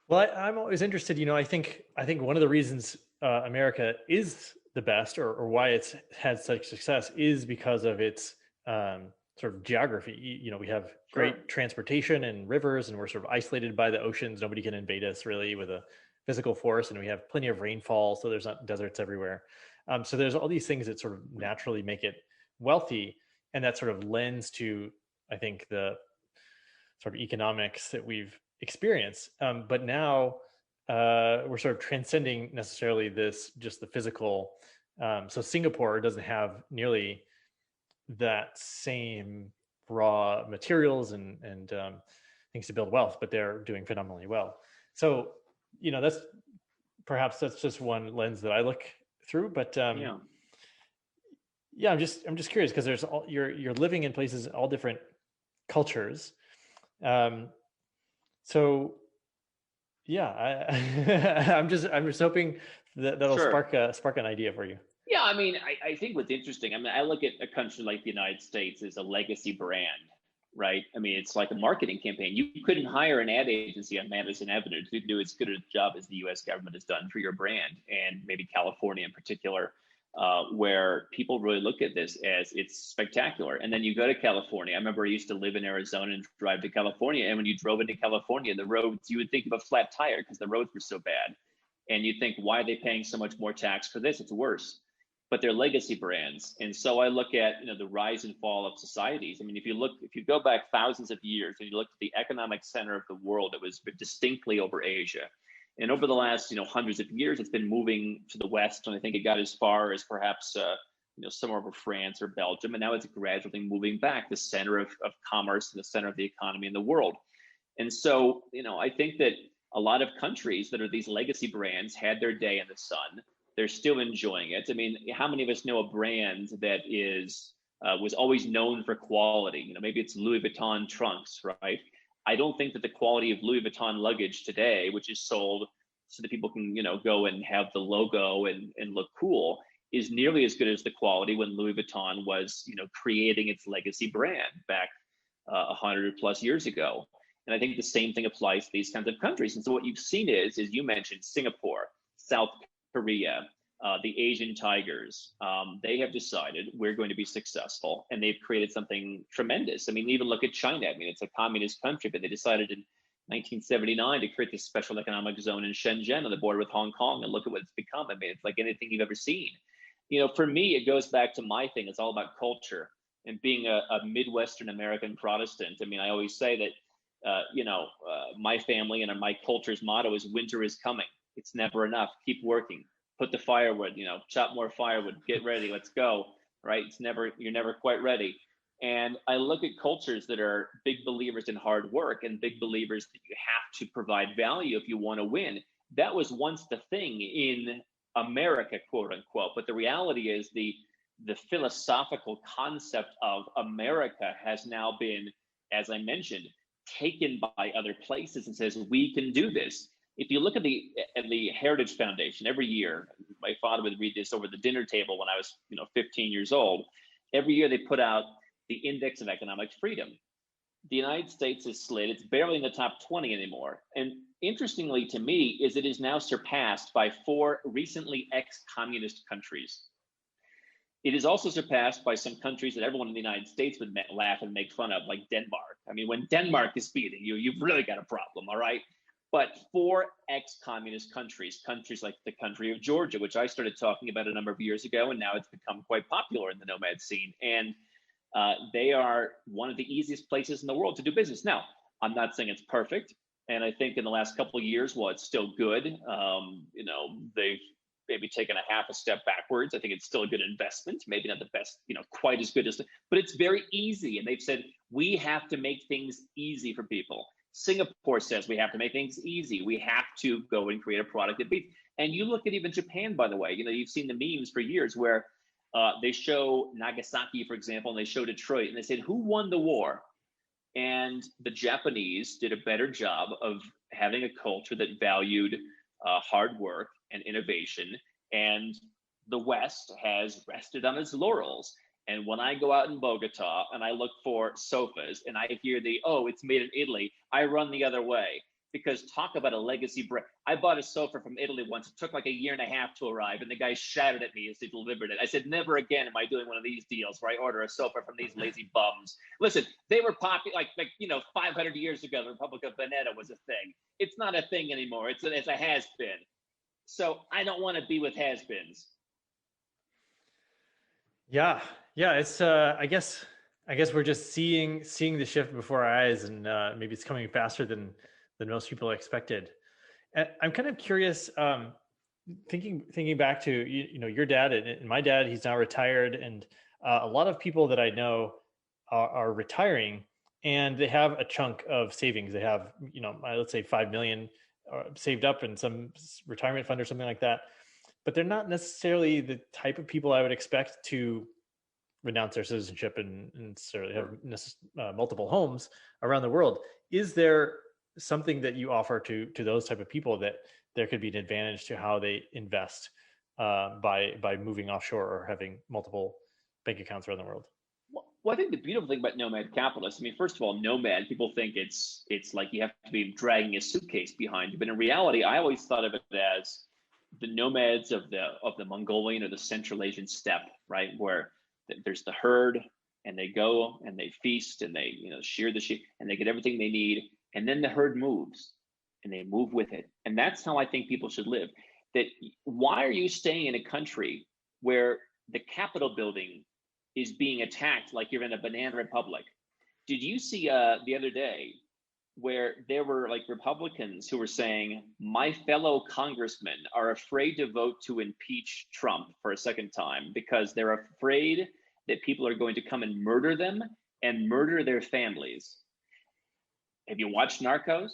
Well, I'm always interested. I think one of the reasons America is the best, or why it's had such success, is because of its sort of geography. We have Sure. great transportation and rivers, and we're sort of isolated by the oceans. Nobody can invade us really with a physical force, and we have plenty of rainfall, so there's not deserts everywhere. So there's all these things that sort of naturally make it wealthy, and that sort of lends to, I think, the sort of economics that we've experienced. But now we're sort of transcending necessarily this just the physical. So Singapore doesn't have nearly that same raw materials and things to build wealth, but they're doing phenomenally well. So that's perhaps that's just one lens that I look through. But Yeah. yeah, I'm just curious because there's all you're living in places all different cultures. Um, so yeah, I'm just hoping that that'll Sure. spark an idea for you. Yeah, I mean, I think what's interesting, I mean, I look at a country like the United States as a legacy brand, right? I mean, it's like a marketing campaign. You couldn't hire an ad agency on Madison Avenue to do as good a job as the US government has done for your brand, and maybe California in particular, where people really look at this as it's spectacular. And then you go to California. I remember I used to live in Arizona and drive to California. And when you drove into California, the roads, you would think of a flat tire because the roads were so bad. And you think, why are they paying so much more tax for this? It's worse, but they're legacy brands. And so I look at the rise and fall of societies. I mean, if you go back thousands of years and you look at the economic center of the world, it was distinctly over Asia. And over the last hundreds of years, it's been moving to the west, and I think it got as far as perhaps somewhere over France or Belgium, and now it's gradually moving back, the center of commerce and the center of the economy in the world. And so, I think that a lot of countries that are these legacy brands had their day in the sun. They're still enjoying it. I mean, how many of us know a brand that is was always known for quality? Maybe it's Louis Vuitton trunks, right? I don't think that the quality of Louis Vuitton luggage today, which is sold so that people can, go and have the logo and look cool, is nearly as good as the quality when Louis Vuitton was, creating its legacy brand back 100 plus years ago. And I think the same thing applies to these kinds of countries. And so what you've seen is you mentioned Singapore, South Korea, the Asian tigers. They have decided we're going to be successful, and they've created something tremendous. I mean, even look at China. I mean, it's a communist country, but they decided in 1979 to create this special economic zone in Shenzhen on the border with Hong Kong, and look at what it's become. I mean, it's like anything you've ever seen. For me, it goes back to my thing. It's all about culture. And being a Midwestern American Protestant, I mean, I always say that my family and my culture's motto is winter is coming. It's never enough. Keep working. Put the firewood, chop more firewood, get ready, let's go. Right? You're never quite ready. And I look at cultures that are big believers in hard work and big believers that you have to provide value if you want to win. That was once the thing in America, quote unquote. But the reality is the philosophical concept of America has now been, as I mentioned, taken by other places and says we can do this. If you look at the Heritage Foundation every year, my father would read this over the dinner table when I was 15 years old. Every year they put out the Index of Economic Freedom. The United States is slid; it's barely in the top 20 anymore. And interestingly to me is it is now surpassed by four recently ex-communist countries. It is also surpassed by some countries that everyone in the United States would laugh and make fun of, like Denmark. I mean, when Denmark is beating you, you've really got a problem, all right? But four ex-communist countries, countries like the country of Georgia, which I started talking about a number of years ago, and now it's become quite popular in the nomad scene. And they are one of the easiest places in the world to do business. Now, I'm not saying it's perfect, and I think in the last couple of years, while it's still good, they've maybe taken a half a step backwards. I think it's still a good investment, maybe not the best, quite as good as, but it's very easy. And they've said, we have to make things easy for people. Singapore says we have to make things easy. We have to go and create a product that beats. And you look at even Japan, by the way, you've seen the memes for years where they show Nagasaki, for example, and they show Detroit, and they said, who won the war? And the Japanese did a better job of having a culture that valued hard work and innovation. And the West has rested on its laurels. And when I go out in Bogota and I look for sofas and I hear it's made in Italy, I run the other way. because talk about a legacy brand. I bought a sofa from Italy once. It took like a year and a half to arrive, and the guy shouted at me as he delivered it. I said, never again am I doing one of these deals where I order a sofa from these lazy bums. Listen, they were popular like 500 years ago. The Republic of Veneta was a thing. It's not a thing anymore. It's a has been. So I don't want to be with has beens. Yeah, yeah. It's I guess we're just seeing the shift before our eyes, and maybe it's coming faster than most people expected. And I'm kind of curious, thinking back to your dad and my dad. He's now retired, and a lot of people that I know are retiring, and they have a chunk of savings. They have let's say 5 million saved up in some retirement fund or something like that. But they're not necessarily the type of people I would expect to renounce their citizenship and necessarily have multiple homes around the world. Is there something that you offer to those type of people that there could be an advantage to how they invest by moving offshore or having multiple bank accounts around the world? Well, I think the beautiful thing about nomad capitalists, I mean, first of all, nomad, people think it's like you have to be dragging a suitcase behind you, but in reality, I always thought of it as the nomads of the Mongolian or the Central Asian steppe, right? Where there's the herd, and they go and they feast and they shear the sheep and they get everything they need, and then the herd moves and they move with it. And that's how I think people should live. That why are you staying in a country where the Capitol building is being attacked like you're in a banana republic? Did you see the other day where there were like Republicans who were saying, my fellow congressmen are afraid to vote to impeach Trump for a second time because they're afraid that people are going to come and murder them and murder their families? Have you watched Narcos?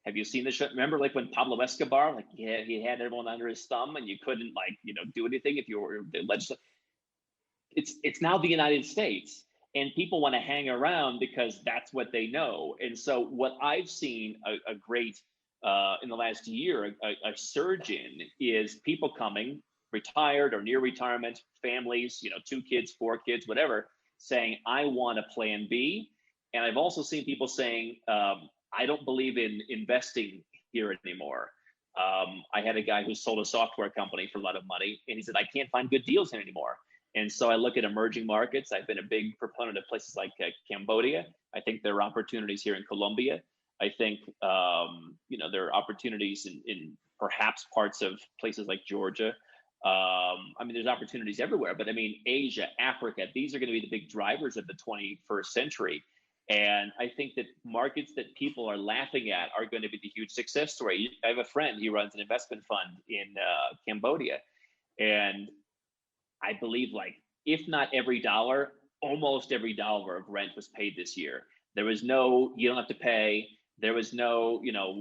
Have you seen the show? Remember, like when Pablo Escobar, like he had everyone under his thumb, and you couldn't do anything if you were the legislature. It's now the United States, and people want to hang around because that's what they know. And so, what I've seen a great in the last year, a surge in is people coming, retired or near retirement, families, 2 kids, 4 kids, whatever, saying, I want a plan B. And I've also seen people saying, I don't believe in investing here anymore. I had a guy who sold a software company for a lot of money, and he said, I can't find good deals here anymore. And so I look at emerging markets. I've been a big proponent of places like Cambodia. I think there are opportunities here in Colombia. I think there are opportunities in perhaps parts of places like Georgia. I mean, there's opportunities everywhere, but I mean, Asia, Africa, these are going to be the big drivers of the 21st century. And I think that markets that people are laughing at are going to be the huge success story. I have a friend, he runs an investment fund in Cambodia. And I believe, like, if not every dollar, almost every dollar of rent was paid this year. There was no, you don't have to pay. There was no,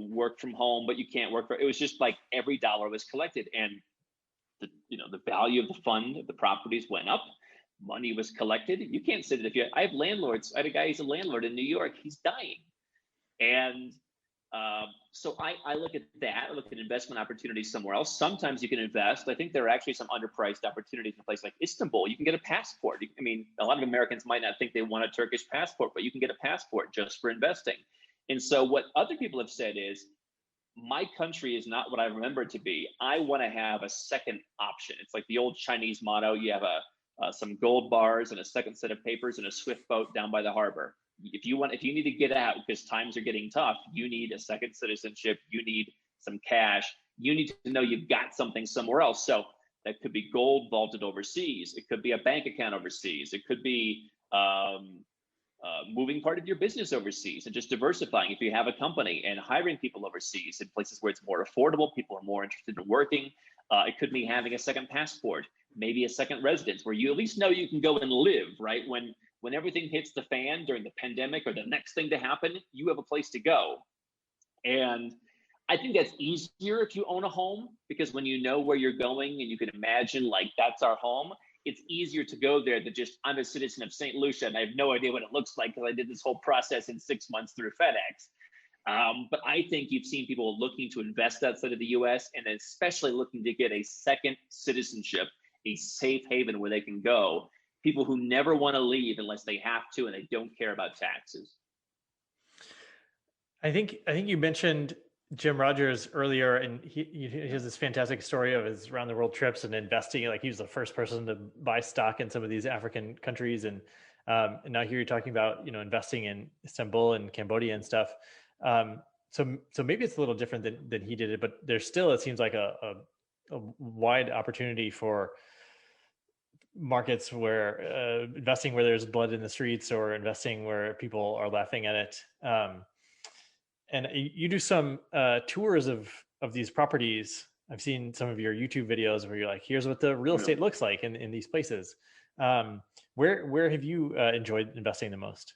work from home, but you can't work for, it was just like every dollar was collected. And the value of the fund, the properties went up, money was collected. You can't say that I have landlords. I had a guy who's a landlord in New York. He's dying. And so I look at that. I look at investment opportunities somewhere else. Sometimes you can invest. I think there are actually some underpriced opportunities in a place like Istanbul. You can get a passport. I mean, a lot of Americans might not think they want a Turkish passport, but you can get a passport just for investing. And so what other people have said is, my country is not what I remember it to be. I want to have a second option. It's like the old Chinese motto. You have some gold bars and a second set of papers and a swift boat down by the harbor. If you need to get out because times are getting tough, you need a second citizenship. You need some cash. You need to know you've got something somewhere else. So that could be gold vaulted overseas. It could be a bank account overseas. It could be moving part of your business overseas and just diversifying. If you have a company and hiring people overseas in places where it's more affordable, people are more interested in working. It could be having a second passport, maybe a second residence where you at least know you can go and live, right? When everything hits the fan during the pandemic or the next thing to happen, you have a place to go. And I think that's easier if you own a home, because when you know where you're going and you can imagine, like, that's our home, it's easier to go there than just, I'm a citizen of St. Lucia and I have no idea what it looks like because I did this whole process in 6 months through FedEx. But I think you've seen people looking to invest outside of the US, and especially looking to get a second citizenship, a safe haven where they can go. People who never want to leave unless they have to and they don't care about taxes. I think you mentioned Jim Rogers earlier, and he has this fantastic story of his around the world trips and investing. Like he was the first person to buy stock in some of these African countries, and now here you're talking about investing in Istanbul and Cambodia and stuff. So maybe it's a little different than he did it, but there's still, it seems like a wide opportunity for markets where investing where there's blood in the streets, or investing where people are laughing at it. And you do some tours of these properties. I've seen some of your YouTube videos where you're like, here's what the real Yeah. estate looks like in these places. Where have you enjoyed investing the most?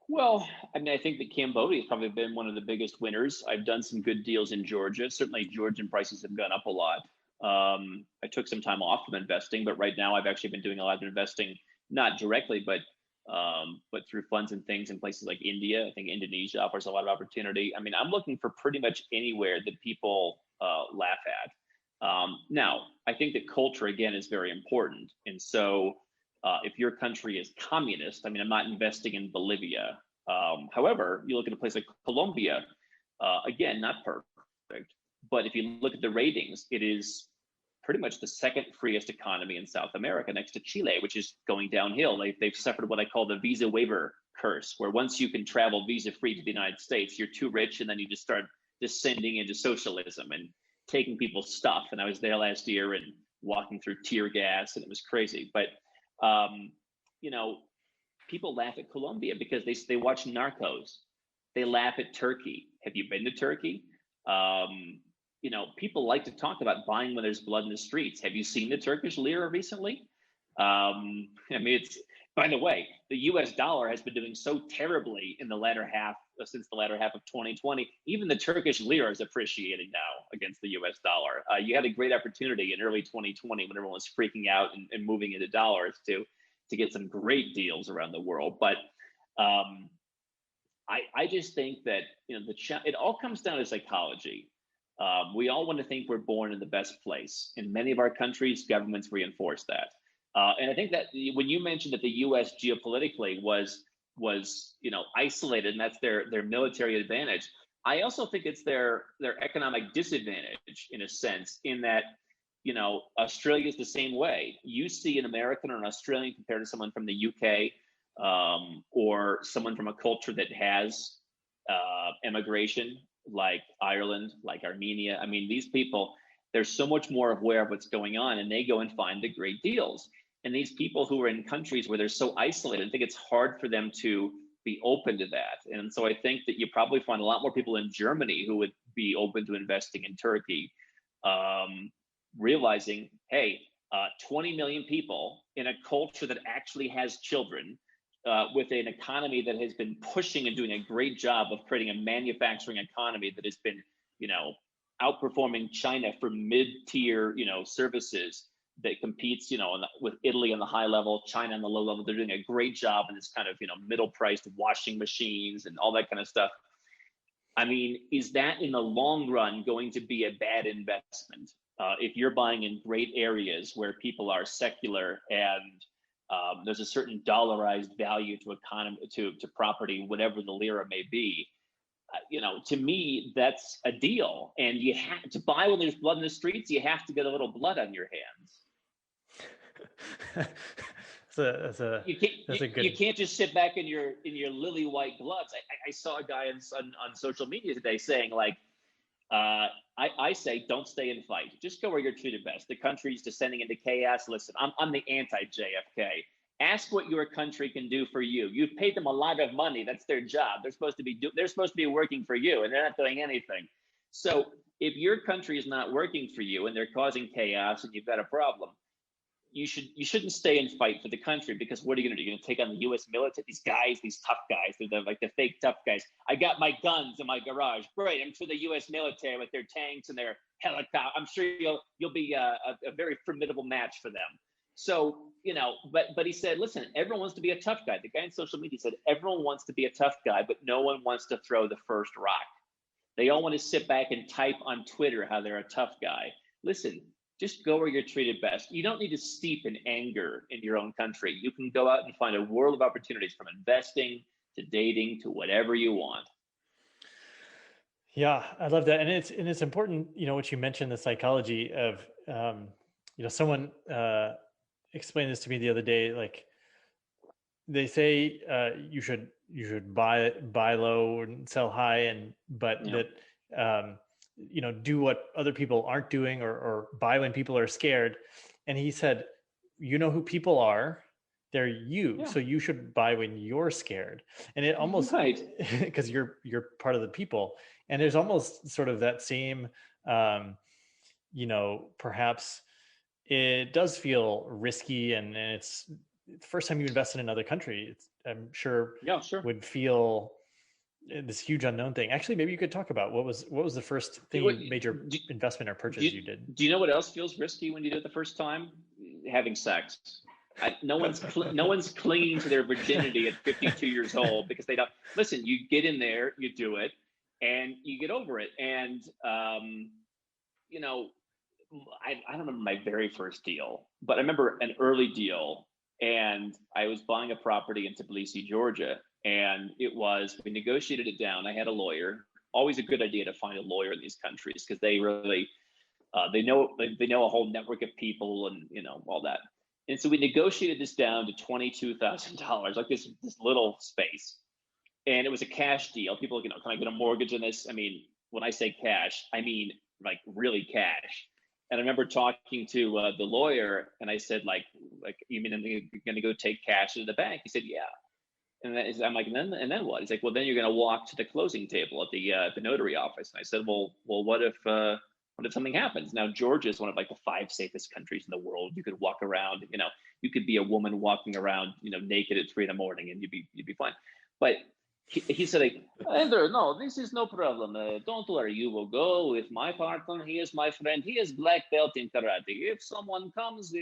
Well, I mean, I think that Cambodia has probably been one of the biggest winners. I've done some good deals in Georgia. Certainly, Georgian prices have gone up a lot. I took some time off from investing, but right now I've actually been doing a lot of investing, not directly, but through funds and things in places like India. I think Indonesia offers a lot of opportunity. I mean, I'm looking for pretty much anywhere that people laugh at. Now, I think that culture again is very important, and so if your country is communist, I mean, I'm not investing in Bolivia. However, you look at a place like Colombia, again, not perfect, but if you look at the ratings, it is pretty much the second freest economy in South America, next to Chile, which is going downhill. They've suffered what I call the visa waiver curse, where once you can travel visa free to the United States, you're too rich, and then you just start descending into socialism and taking people's stuff. And I was there last year and walking through tear gas, and it was crazy. But um, you know, people laugh at Colombia because they watch Narcos. They laugh at Turkey. Have you been to Turkey? People like to talk about buying when there's blood in the streets. Have you seen the Turkish lira recently? I mean, it's by the way, the U.S. dollar has been doing so terribly in the latter half since the latter half of 2020. Even the Turkish lira is appreciating now against the U.S. dollar. You had a great opportunity in early 2020 when everyone was freaking out and moving into dollars to get some great deals around the world. But um, I just think that it all comes down to psychology. We all want to think we're born in the best place. In many of our countries, governments reinforce that. And I think that when you mentioned that the U.S. geopolitically was isolated, and that's their military advantage, I also think it's their economic disadvantage in a sense, in that Australia is the same way. You see an American or an Australian compared to someone from the UK, or someone from a culture that has immigration, like Ireland, like Armenia. I mean, these people, they're so much more aware of what's going on, and they go and find the great deals. And these people who are in countries where they're so isolated, I think it's hard for them to be open to that. And so I think that you probably find a lot more people in Germany who would be open to investing in Turkey, um, realizing, hey, 20 million people in a culture that actually has children, with an economy that has been pushing and doing a great job of creating a manufacturing economy that has been, you know, outperforming China for mid-tier, services that competes, with Italy on the high level, China on the low level. They're doing a great job in this kind of, middle-priced washing machines and all that kind of stuff. I mean, is that in the long run going to be a bad investment? If you're buying in great areas where people are secular and there's a certain dollarized value to economy to property, whatever the lira may be. To me, that's a deal. And you have to buy when there's blood in the streets. You have to get a little blood on your hands. that's a that's a You can't that's a you good. can't just sit back in your lily white gloves. I saw a guy on social media today saying like, I say don't stay and fight. Just go where you're treated best. The country's descending into chaos. Listen, I'm the anti JFK. Ask what your country can do for you. You've paid them a lot of money. That's their job. They're supposed to be working for you, and they're not doing anything. So if your country is not working for you and they're causing chaos and you've got a problem, you shouldn't stay and fight for the country, because what are you going to do? You're going to take on the U.S. military? These guys, these tough guys, they're like the fake tough guys. I got my guns in my garage. Great, I'm sure the U.S. military with their tanks and their helicopter. I'm sure you'll be a very formidable match for them. So but he said, listen, everyone wants to be a tough guy. The guy in social media said everyone wants to be a tough guy, but no one wants to throw the first rock. They all want to sit back and type on Twitter how they're a tough guy. Listen, just go where you're treated best. You don't need to steep in anger in your own country. You can go out and find a world of opportunities, from investing to dating to whatever you want. Yeah, I love that, and it's important. What you mentioned, the psychology of, someone explained this to me the other day. Like they say, you should buy low and sell high, and but Yeah. that do what other people aren't doing, or buy when people are scared. And he said, who people are. They're you, Yeah. so you should buy when you're scared. And it almost, Right. because you're part of the people. And there's almost sort of that same, um, perhaps it does feel risky, and it's the first time you invest in another country. I'm sure Yeah, sure. would feel this huge unknown thing. Actually, maybe you could talk about what was the first thing What, major do, investment or do, purchase you, you did? do you know what else feels risky when you do it the first time? Having sex. No one's clinging to their virginity at 52 years old because they don't listen. You get in there, you do it, and you get over it. And you know, I don't remember my very first deal, but I remember an early deal, and I was buying a property in Tbilisi, Georgia, and we negotiated it down. I had a lawyer. Always a good idea to find a lawyer in these countries because they really they know a whole network of people and all that. And so we negotiated this down to $22,000, like this little space, and it was a cash deal. People, can I get a mortgage on this? I mean, when I say cash, I mean like really cash. And I remember talking to the lawyer, and I said, like you mean I'm going to go take cash to the bank? He said, yeah. And I'm like, and then what? He's like, well, then you're going to walk to the closing table at the notary office. And I said, well, what if something happens? Now, Georgia is one of like the 5 safest countries in the world. You could walk around, you could be a woman walking around, naked at 3 in the morning, and you'd be fine. But he said, like, Andrew, no, this is no problem. Don't worry, you will go with my partner. He is my friend. He is black belt in karate. If someone comes,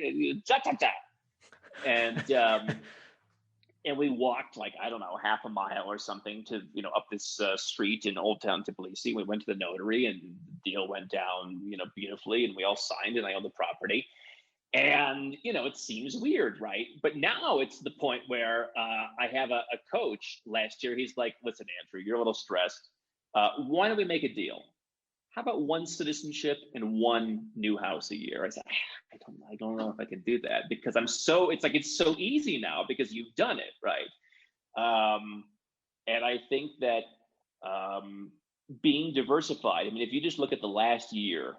cha cha cha. And and we walked like I don't know half a mile or something to up this street in Old Town Tbilisi. We went to the notary, and the deal went down beautifully, and we all signed, and I own the property. And it seems weird, right? But now it's the point where I have a coach last year. He's like, listen, Andrew, you're a little stressed. Why don't we make a deal? How about one citizenship and one new house a year? I said, I don't know if I can do that because it's so easy now because you've done it, right? Um, and I think that being diversified, I mean, if you just look at the last year,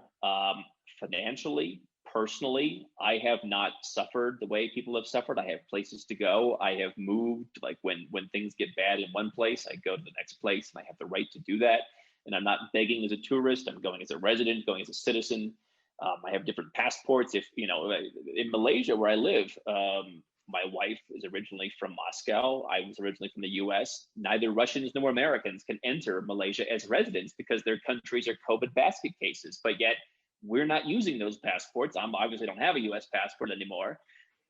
financially, personally, I have not suffered the way people have suffered. I have places to go. I have moved. Like when things get bad in one place, I go to the next place, and I have the right to do that. And I'm not begging as a tourist. I'm going as a resident, going as a citizen. I have different passports. If in Malaysia where I live, my wife is originally from Moscow. I was originally from the U.S. Neither Russians nor Americans can enter Malaysia as residents because their countries are COVID basket cases. But yet we're not using those passports. I obviously don't have a U.S. passport anymore.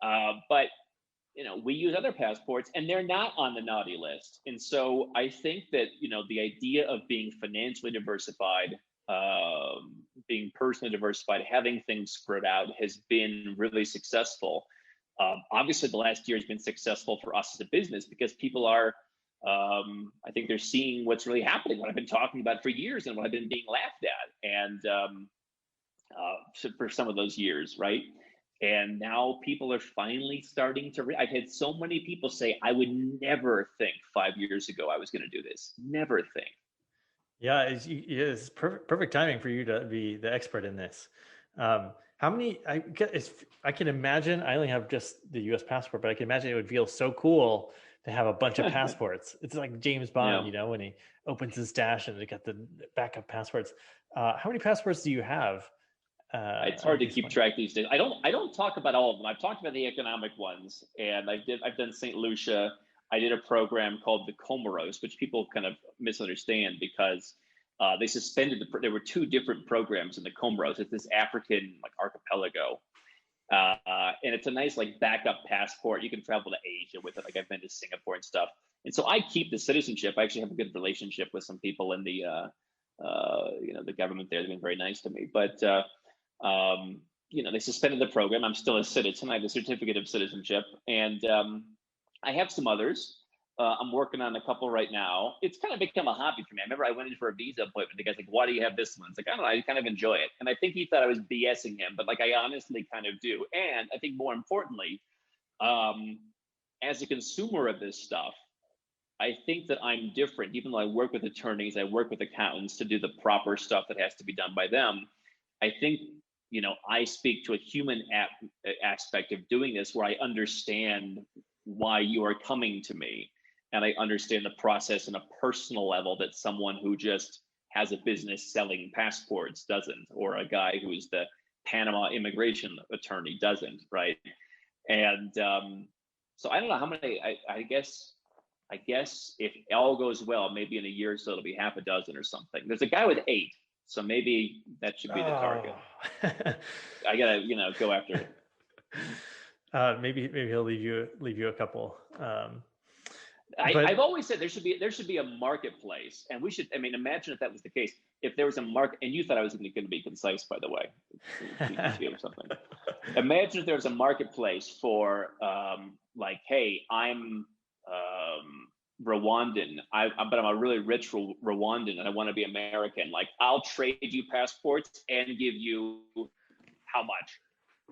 But we use other passports, and they're not on the naughty list. And so I think that the idea of being financially diversified, being personally diversified, having things spread out has been really successful. Obviously, the last year has been successful for us as a business because people are, I think they're seeing what's really happening, what I've been talking about for years and what I've been being laughed at. And for some of those years, right? And now people are finally starting to. I've had so many people say, I would never think 5 years ago I was going to do this. Never think. Yeah, it's perfect timing for you to be the expert in this. How many? I can imagine. I only have just the U.S. passport, but I can imagine it would feel so cool to have a bunch of passports. It's like James Bond, Yeah. when he opens his stash and they got the backup passports. How many passports do you have It's hard at to this keep point? track these days. I don't talk about all of them. I've talked about the economic ones, and I've done St. Lucia. I did a program called the Comoros, which people kind of misunderstand because they suspended there were two different programs in the Comoros. It's this African like archipelago, and it's a nice like backup passport. You can travel to Asia with it. Like I've been to Singapore and stuff. And so I keep the citizenship. I actually have a good relationship with some people in the government there. They've been very nice to me, but. They suspended the program. I'm still a citizen. I have a certificate of citizenship, and I have some others. I'm working on a couple right now. It's kind of become a hobby for me. I remember I went in for a visa appointment. The guy's like, "Why do you have this one?" It's like, I don't know. I kind of enjoy it, and I think he thought I was BSing him, but like I honestly kind of do. And I think more importantly, um, as a consumer of this stuff, I think that I'm different. Even though I work with attorneys, I work with accountants to do the proper stuff that has to be done by them. I think I speak to a human aspect of doing this, where I understand why you are coming to me, and I understand the process on a personal level that someone who just has a business selling passports doesn't, or a guy who's the Panama immigration attorney doesn't, right? And so I don't know how many. I guess if all goes well, maybe in a year or so it'll be half a dozen or something. There's a guy with 8, so maybe that should be the target. Oh. I gotta, go after it. Maybe he'll leave you a couple. I've But always said there should be a marketplace, and we should. I mean, imagine if that was the case. If there was a market, and you thought I was going to be concise, by the way, GPT or something. Imagine if there was a marketplace for, like, hey, I'm Rwandan, but I'm a really rich Rwandan, and I want to be American. Like, I'll trade you passports and give you how much?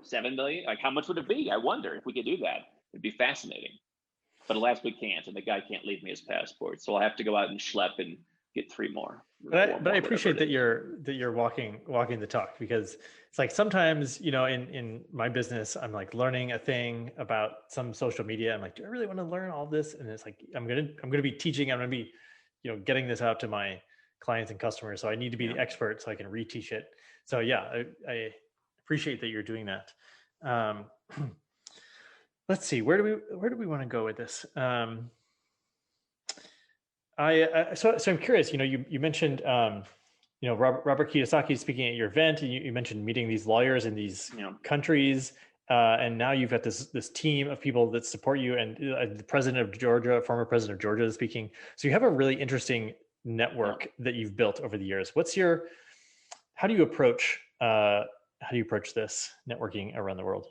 7 million? Like, how much would it be? I wonder if we could do that. It'd be fascinating. But alas, we can't, and the guy can't leave me his passport, so I'll have to go out and schlep and get 3 more or but four I more, whatever appreciate it that is. you're walking the talk, because it's like sometimes, in my business, I'm like learning a thing about some social media. I'm like, do I really want to learn all this? And it's like I'm gonna be teaching. I'm gonna be, getting this out to my clients and customers. So I need to be Yeah. the expert so I can reteach it. So yeah, I appreciate that you're doing that. Um, let's see, where do we want to go with this? So I'm curious. You mentioned Robert Kiyosaki speaking at your event, and you mentioned meeting these lawyers in these You know, countries, and now you've got this team of people that support you, and the president of Georgia, former president of Georgia, is speaking. So you have a really interesting yeah. network that you've built over the years. How do you approach this networking around the world?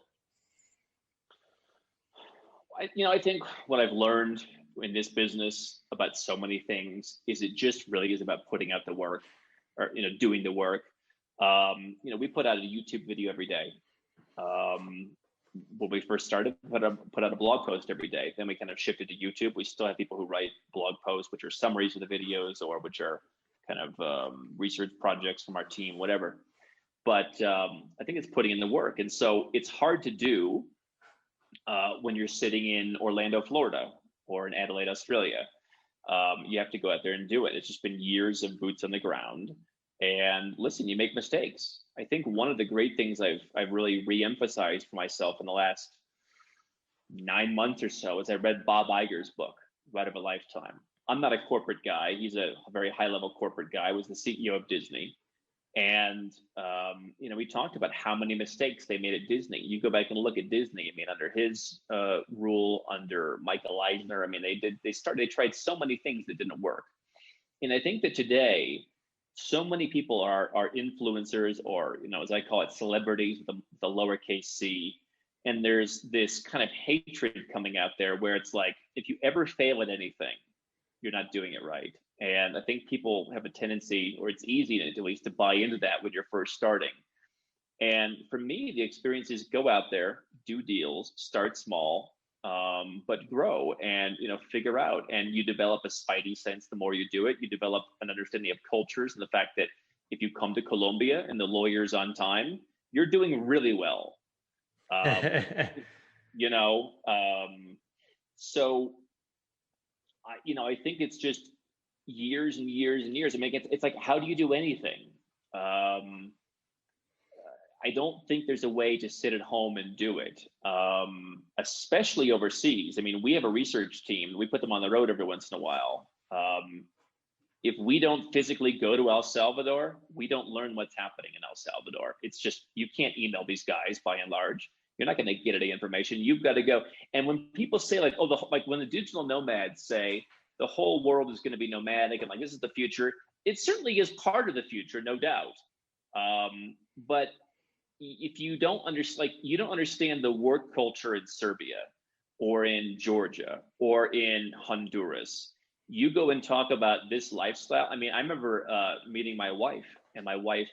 I think what I've learned in this business about so many things is it just really is about putting out the work, or doing the work. We put out a YouTube video every day. Um, when we first started, put out a blog post every day. Then we kind of shifted to YouTube. We still have people who write blog posts, which are summaries of the videos, or which are kind of research projects from our team, whatever. But I think it's putting in the work, and so it's hard to do when you're sitting in Orlando, Florida, or in Adelaide, Australia. You have to go out there and do it. It's just been years of boots on the ground. And listen, you make mistakes. I think one of the great things I've really re-emphasized for myself in the last 9 months or so is I read Bob Iger's book, Ride of a Lifetime. I'm not a corporate guy. He's a very high level corporate guy. He was the CEO of Disney. And we talked about how many mistakes they made at Disney. You go back and look at Disney. I mean, under his rule, under Michael Eisner, I mean, they tried so many things that didn't work. And I think that today, so many people are influencers, or as I call it, celebrities with the lowercase c. And there's this kind of hatred coming out there where it's like, if you ever fail at anything, you're not doing it right. And I think people have a tendency, or it's easy at least, to buy into that when you're first starting. And for me, the experience is go out there, do deals, start small, but grow, and figure out. And you develop a spidey sense the more you do it. You develop an understanding of cultures, and the fact that if you come to Colombia and the lawyer's on time, you're doing really well. Um, you know, um, so I think it's just years and years and years. I mean, it's like, how do you do anything? Um, I don't think there's a way to sit at home and do it, especially overseas. I mean, we have a research team. We put them on the road every once in a while. If we don't physically go to El Salvador, we don't learn what's happening in El Salvador. It's just, you can't email these guys by and large. You're not going to get any information. You've got to go. And when people say like, oh, like when the digital nomads say the whole world is going to be nomadic and like this is the future, it certainly is part of the future, no doubt. But if you don't understand, like, you don't understand the work culture in Serbia, or in Georgia or in Honduras, you go and talk about this lifestyle. I mean, I remember meeting my wife, and my wife,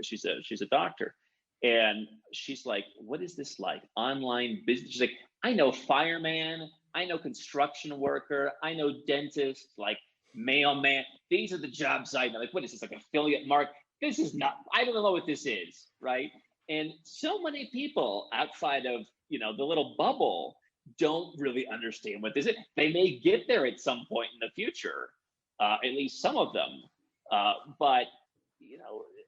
she's a doctor, and she's like, "What is this like? Online business?" She's like, "I know fireman, I know construction worker, I know dentist, like mailman. These are the jobs I know. Like, what is this? Like affiliate mark? This is not. I don't know what this is, right?" And so many people outside of the little bubble don't really understand what this is. They may get there at some point in the future, at least some of them, but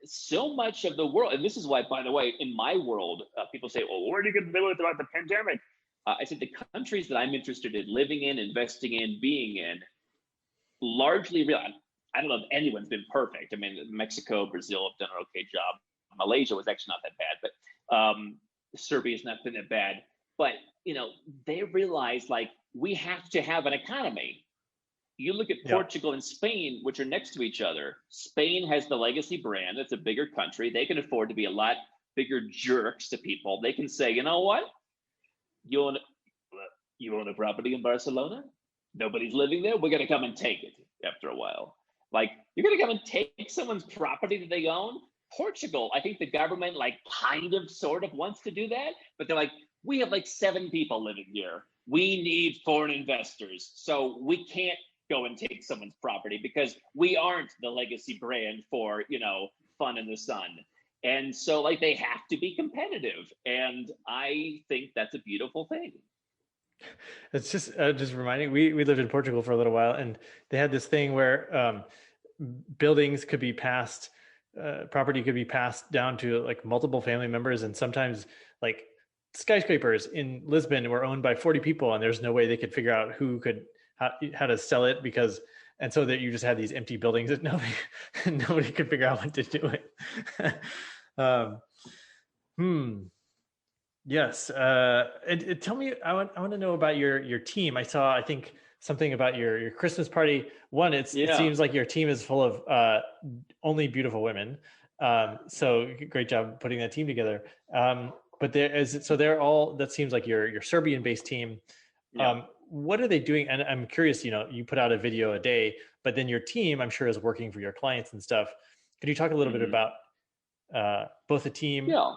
so much of the world, and this is why, by the way, in my world, people say, "Well, what are you going to do about the pandemic?" I said the countries that I'm interested in living in, investing in, being in, largely real. I don't know if anyone's been perfect. I mean, Mexico, Brazil have done an okay job. Malaysia was actually not that bad, but Serbia's not been that bad. But they realize like we have to have an economy. You look at Yeah. Portugal and Spain, which are next to each other. Spain has the legacy brand. It's a bigger country. They can afford to be a lot bigger jerks to people. They can say, you know what? You own you own a property in Barcelona. Nobody's living there. We're gonna come and take it after a while. Like you're gonna come and take someone's property that they own. Portugal, I think the government like kind of sort of wants to do that, but they're like, we have like 7 people living here. We need foreign investors, so we can't go and take someone's property because we aren't the legacy brand for fun in the sun. And so like they have to be competitive, and I think that's a beautiful thing. It's just reminding. We lived in Portugal for a little while, and they had this thing where buildings could be passed, property could be passed down to like multiple family members, and sometimes like skyscrapers in Lisbon were owned by 40 people, and there's no way they could figure out who could how to sell it because, and so that you just had these empty buildings that nobody nobody could figure out what to do it. um, hmm. Yes. Tell me, I want to know about your team. I saw, I think, something about your Christmas party. One, it Yeah. seems like your team is full of only beautiful women. So great job putting that team together. But there is, so they're all, that seems like your Serbian-based team. Yeah. What are they doing? And I'm curious, you put out a video a day, but then your team, I'm sure, is working for your clients and stuff. Could you talk a little bit Hmm. about both the team? Yeah.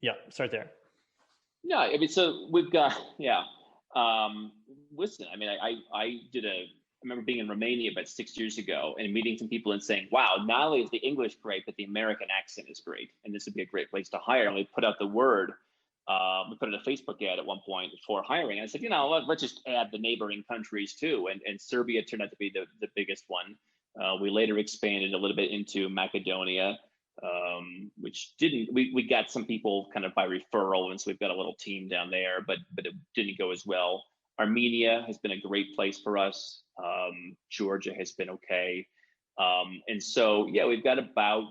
Yeah, start there. Yeah. I mean, so we've got, yeah. Um, Listen, I mean, I remember being in Romania about 6 years ago and meeting some people and saying, wow, not only is the English great, but the American accent is great. And this would be a great place to hire. And we put out the word, we put in a Facebook ad at one point for hiring. And I said, let's just add the neighboring countries too. And Serbia turned out to be the biggest one. We later expanded a little bit into Macedonia, which didn't, we got some people kind of by referral, and so we've got a little team down there, but it didn't go as well. Armenia has been a great place for us. Georgia has been okay. And so yeah, we've got about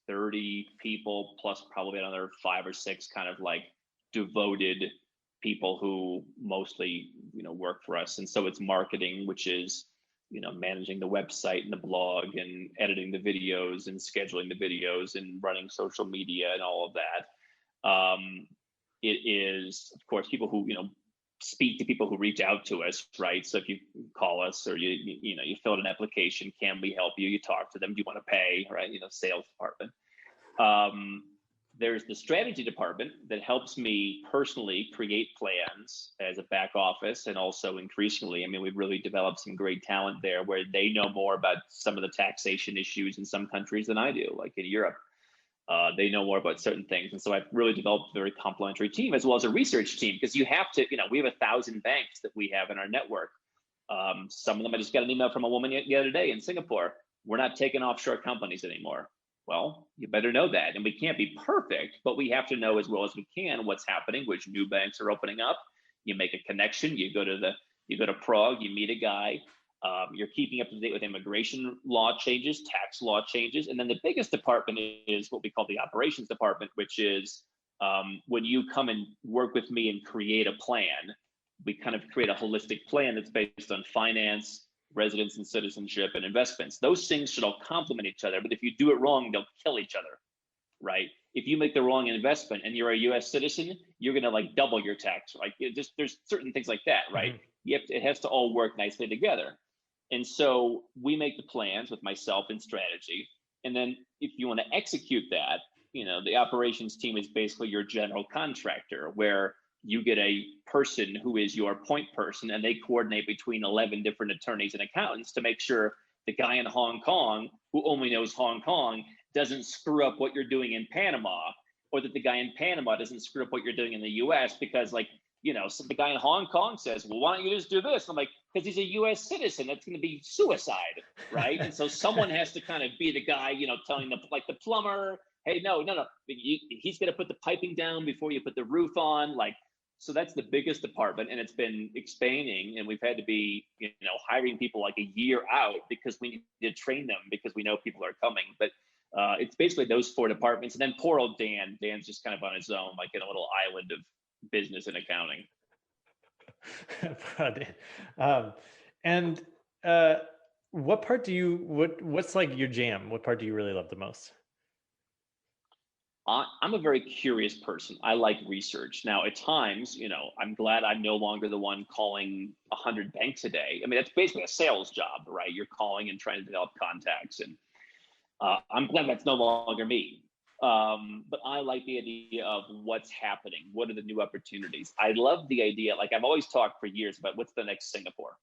30 people plus probably another 5 or 6 kind of like devoted people who mostly work for us. And so it's marketing, which is managing the website and the blog and editing the videos and scheduling the videos and running social media and all of that. It is, of course, people who speak to people who reach out to us, right? So if you call us or you fill out an application, can we help you? You talk to them. Do you want to pay, right? Sales department. Um, there's the strategy department that helps me personally create plans as a back office, and also increasingly, I mean, we've really developed some great talent there where they know more about some of the taxation issues in some countries than I do, like in Europe. They know more about certain things. And so I've really developed a very complementary team as well as a research team, because you have to, we have 1,000 banks that we have in our network. Some of them, I just got an email from a woman the other day in Singapore. We're not taking offshore companies anymore. Well, you better know that. And we can't be perfect, but we have to know as well as we can what's happening, which new banks are opening up. You make a connection, you go to Prague, you meet a guy, you're keeping up to date with immigration law changes, tax law changes. And then the biggest department is what we call the operations department, which is when you come and work with me and create a plan, we kind of create a holistic plan that's based on finance, residence and citizenship, and investments. Those things should all complement each other. But if you do it wrong, they'll kill each other, right? if you make the wrong investment and you're a U.S. citizen, you're going to like double your tax. Like just there's certain things like that, right? Hmm. It has to all work nicely together. And so we make the plans with myself and strategy. And then if you want to execute that, the operations team is basically your general contractor, where you get a person who is your point person, and they coordinate between 11 different attorneys and accountants to make sure the guy in Hong Kong who only knows Hong Kong doesn't screw up what you're doing in Panama, or that the guy in Panama doesn't screw up what you're doing in the US because, like, so the guy in Hong Kong says, well, why don't you just do this? I'm like, because he's a US citizen. That's going to be suicide, right? And so someone has to kind of be the guy, telling the plumber, hey, no. He's going to put the piping down before you put the roof on. Like, so that's the biggest department, and it's been expanding, and we've had to be, hiring people like a year out because we need to train them because we know people are coming. But it's basically those four departments, and then poor old Dan. Dan's just kind of on his own, like in a little island of business and accounting. um, and uh, what part do you what's like your jam? What part do you really love the most? I'm a very curious person. I like research. Now, at times, I'm glad I'm no longer the one calling 100 banks a day. I mean, that's basically a sales job, right? You're calling and trying to develop contacts, and I'm glad that's no longer me. But I like the idea of what's happening. What are the new opportunities? I love the idea. Like I've always talked for years about what's the next Singapore.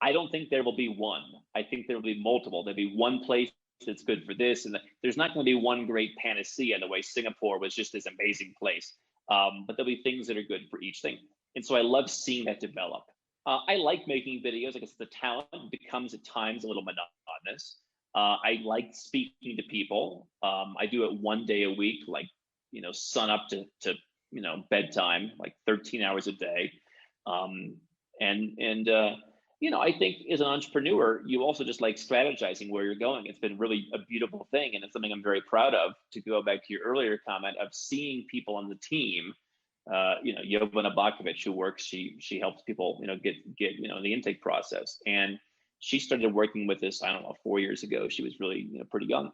I don't think there will be one. I think there will be multiple. There'll be one place that's good for this, and there's not going to be one great panacea the way Singapore was just this amazing place. But there'll be things that are good for each thing, and so I love seeing that develop. I like making videos. I guess the talent becomes at times a little monotonous. I like speaking to people. I do it one day a week, like sun up to bedtime, like 13 hours a day. Um, and I think as an entrepreneur, you also just like strategizing where you're going. It's been really a beautiful thing, and it's something I'm very proud of. To go back to your earlier comment of seeing people on the team, Jovana Bakovic, who works, she helps people, get the intake process, and she started working with us, I don't know, 4 years ago. She was really, pretty young,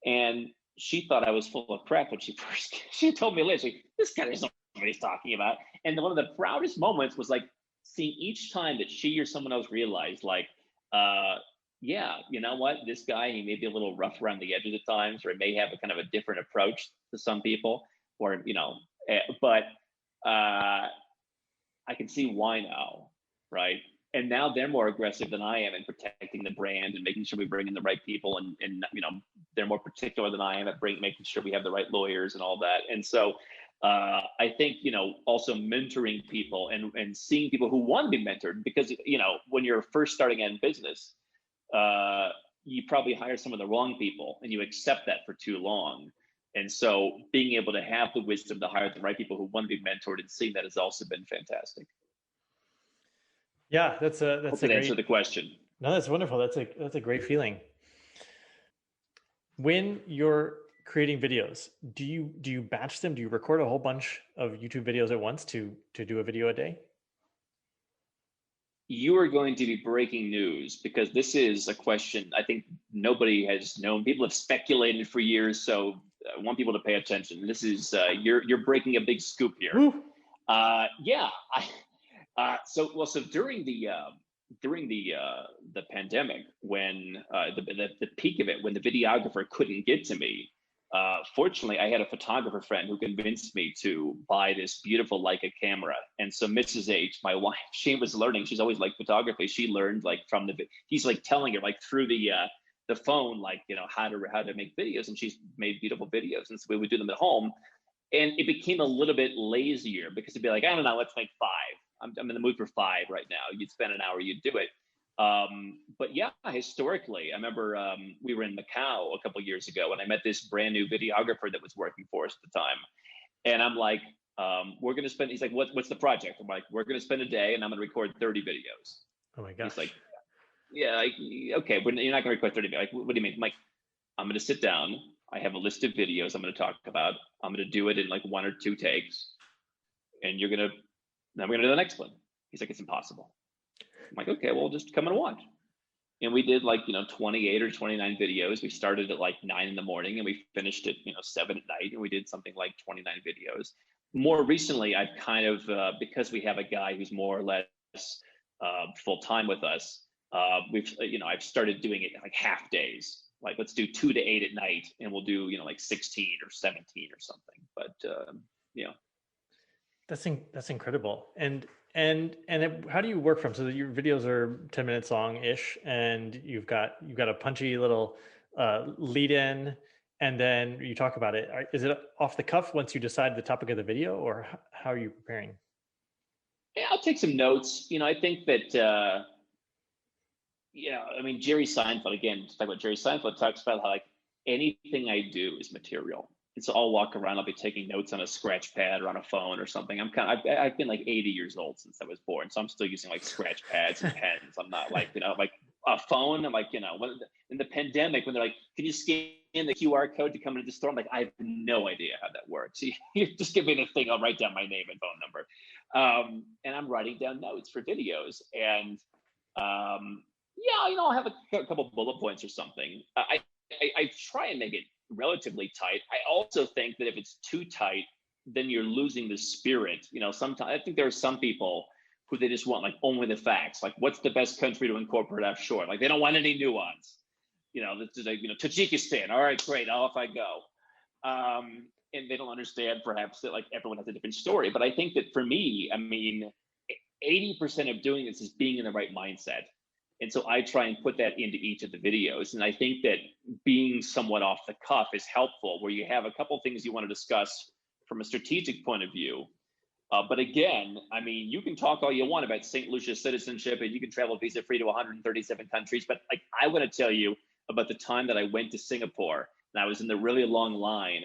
and she thought I was full of crap when she first she told me, literally, this guy doesn't know what he's talking about. And one of the proudest moments was like seeing each time that she or someone else realized, like, yeah, you know what, this guy, he may be a little rough around the edges at times, or he may have a kind of a different approach to some people, or but I can see why now, right? And now they're more aggressive than I am in protecting the brand and making sure we bring in the right people, and they're more particular than I am at making sure we have the right lawyers and all that. And so I think also mentoring people and seeing people who want to be mentored, because when you're first starting in business, you probably hire some of the wrong people and you accept that for too long. And so being able to have the wisdom to hire the right people who want to be mentored and seeing that has also been fantastic. Yeah, Hope that's a that answered great. the question. No, that's wonderful. That's a great feeling. When you're creating videos, do you batch them? Do you record a whole bunch of YouTube videos at once to do a video a day? You are going to be breaking news, because this is a question I think nobody has known. People have speculated for years, so I want people to pay attention. This is you're breaking a big scoop here. Woo! Yeah. So during the pandemic, when the peak of it, when the videographer couldn't get to me, fortunately, I had a photographer friend who convinced me to buy this beautiful Leica camera. And so Mrs. H, my wife, she was learning. She's always liked photography. She learned like from he's like telling her like through the phone, like how to make videos, and she's made beautiful videos. And so we would do them at home, and it became a little bit lazier because it'd be like, I don't know, let's make five. I'm in the mood for five right now. You'd spend an hour, you'd do it. But yeah, historically, I remember we were in Macau a couple years ago, and I met this brand new videographer that was working for us at the time. And I'm like, we're going to spend, he's like, what's the project? I'm like, we're going to spend a day and I'm going to record 30 videos. Oh my He's like, gosh. yeah, like, okay, but you're not going to record 30 videos. Like, what do you mean? I'm like, I'm going to sit down. I have a list of videos I'm going to talk about. I'm going to do it in like one or two takes. And then we're going to do the next one. He's like, it's impossible. I'm like, okay, well, just come and watch. And we did like, 28 or 29 videos. We started at like 9 in the morning and we finished at, 7 at night. And we did something like 29 videos. More recently, I've kind of, because we have a guy who's more or less full time with us, I've started doing it like half days. Like, let's do 2 to 8 at night and we'll do, like 16 or 17 or something. But, you know, That's incredible. How do you work from? So your videos are 10 minutes long ish, and you've got a punchy little lead in, and then you talk about it. Is it off the cuff once you decide the topic of the video, or how are you preparing? yeah, I'll take some notes. I think that, I mean, Jerry Seinfeld, again, to talk about Jerry Seinfeld, talks about how like anything I do is material. And so I'll walk around, I'll be taking notes on a scratch pad or on a phone or something. I've been like 80 years old since I was born. So I'm still using like scratch pads and pens. I'm not like, like a phone. I'm like, in the pandemic, when they're like, can you scan the QR code to come into the store? I'm like, I have no idea how that works. You just give me the thing, I'll write down my name and phone number. And I'm writing down notes for videos. And yeah, I'll have a couple bullet points or something. I try and make it relatively tight. I also think that if it's too tight, then you're losing the spirit. Sometimes I think there are some people who they just want like only the facts. Like, what's the best country to incorporate offshore? Like, they don't want any nuance. This is like, Tajikistan. All right, great. Off I go. And they don't understand perhaps that like everyone has a different story. But I think that for me, I mean, 80% of doing this is being in the right mindset. And so I try and put that into each of the videos. And I think that being somewhat off the cuff is helpful, where you have a couple things you want to discuss from a strategic point of view. But again, I mean, you can talk all you want about St. Lucia's citizenship and you can travel visa free to 137 countries. But like, I want to tell you about the time that I went to Singapore and I was in the really long line.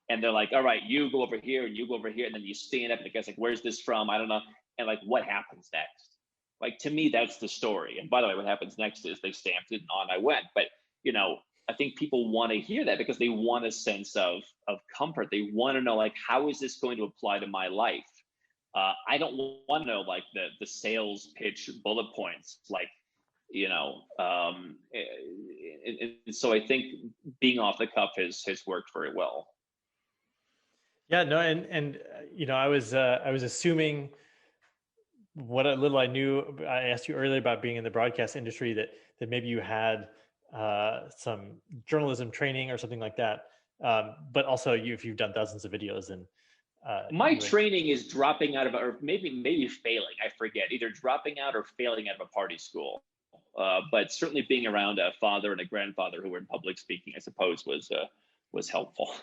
And they're like, all right, you go over here and you go over here. And then you stand up and the guy's like, where's this from? I don't know. And like, what happens next? Like, to me, that's the story. And by the way, what happens next is they stamped it and on I went. But, I think people want to hear that because they want a sense of comfort. They want to know, like, how is this going to apply to my life? I don't want to know like the sales pitch bullet points, like, and so I think being off the cuff has worked very well. Yeah, no, I was assuming what a little I knew. I asked you earlier about being in the broadcast industry that maybe you had some journalism training or something like that. But also, if you've done thousands of videos, and My training is dropping out of, or maybe failing. I forget, either dropping out or failing out of a party school. But certainly being around a father and a grandfather who were in public speaking, I suppose, was helpful.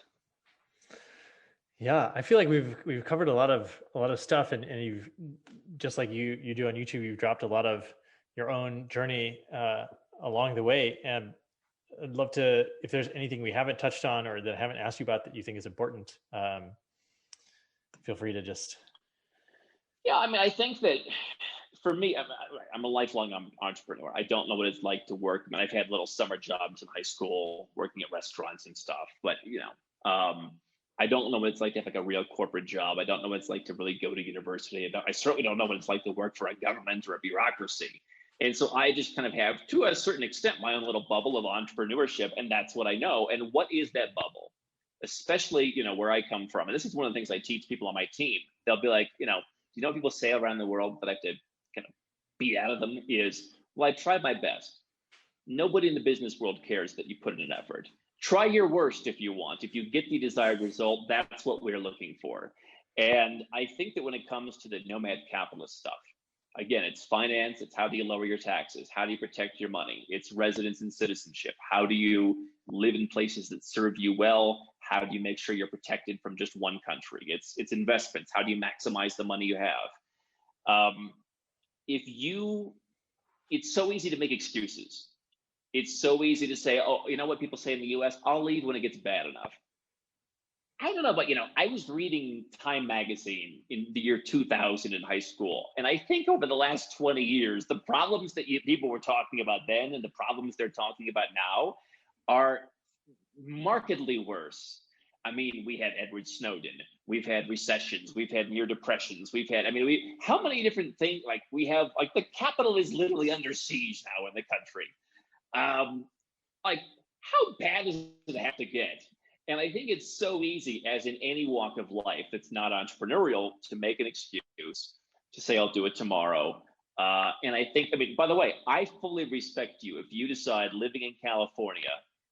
yeah, I feel like we've covered a lot of stuff, and you've, just like you do on YouTube, you've dropped a lot of your own journey along the way. And I'd love to, if there's anything we haven't touched on or that I haven't asked you about that you think is important, feel free to just. Yeah, I mean, I think that for me, I'm a lifelong entrepreneur. I don't know what it's like to work. I mean, I've had little summer jobs in high school, working at restaurants and stuff. But I don't know what it's like to have like a real corporate job. I don't know what it's like to really go to university. I certainly don't know what it's like to work for a government or a bureaucracy. And so I just kind of have, to a certain extent, my own little bubble of entrepreneurship, and that's what I know. And what is that bubble? Especially, where I come from. And this is one of the things I teach people on my team. They'll be like, what people say around the world that I have to kind of beat out of them is, well, I tried my best. Nobody in the business world cares that you put in an effort. Try your worst if you want. If you get the desired result, that's what we're looking for. And I think that when it comes to the nomad capitalist stuff, again, it's finance. It's how do you lower your taxes? How do you protect your money? It's residence and citizenship. How do you live in places that serve you well? How do you make sure you're protected from just one country? It's investments. How do you maximize the money you have? Um, if you, it's so easy to make excuses. It's so easy to say, oh, you know what people say in the US, I'll leave when it gets bad enough. I don't know, but I was reading Time magazine in the year 2000 in high school, and I think over the last 20 years, the problems that people were talking about then and the problems they're talking about now are markedly worse. I mean, we had Edward Snowden, we've had recessions, we've had near depressions, we've had, I mean, how many different things, like we have, like the capital is literally under siege now in the country. Um, like, how bad does it have to get? And I think it's so easy, as in any walk of life that's not entrepreneurial, to make an excuse to say, I'll do it tomorrow. And I think, I mean, by the way, I fully respect you if you decide living in California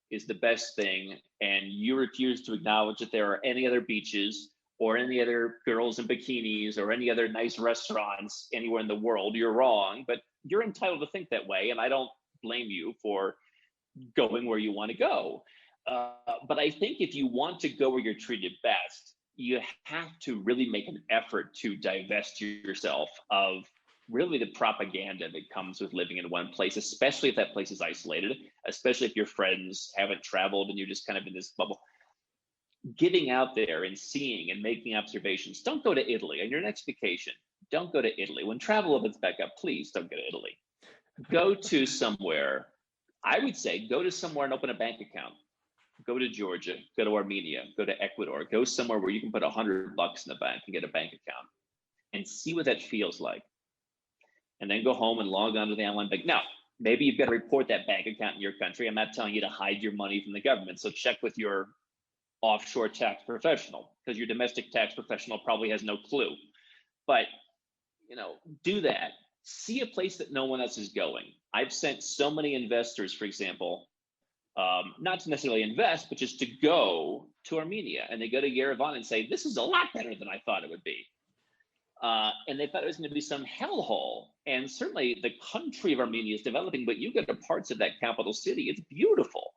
is the best thing and you refuse to acknowledge that there are any other beaches or any other girls in bikinis or any other nice restaurants anywhere in the world. You're wrong, but you're entitled to think that way. And I don't blame you for going where you want to go. But I think if you want to go where you're treated best, you have to really make an effort to divest yourself of really the propaganda that comes with living in one place, especially if that place is isolated, especially if your friends haven't traveled and you're just kind of in this bubble. Getting out there and seeing and making observations. Don't go to Italy on your next vacation. Don't go to Italy. When travel opens back up, please don't go to Italy. Go to somewhere. I would say go to somewhere and open a bank account. Go to Georgia, go to Armenia, go to Ecuador, go somewhere where you can put $100 in the bank and get a bank account and see what that feels like. And then go home and log on to the online bank. Now, maybe you've got to report that bank account in your country. I'm not telling you to hide your money from the government. So check with your offshore tax professional because your domestic tax professional probably has no clue. But do that. See a place that no one else is going. I've sent so many investors, for example, not to necessarily invest, but just to go to Armenia. And they go to Yerevan and say, this is a lot better than I thought it would be. And they thought it was going to be some hellhole. And certainly the country of Armenia is developing, but you go to parts of that capital city, it's beautiful.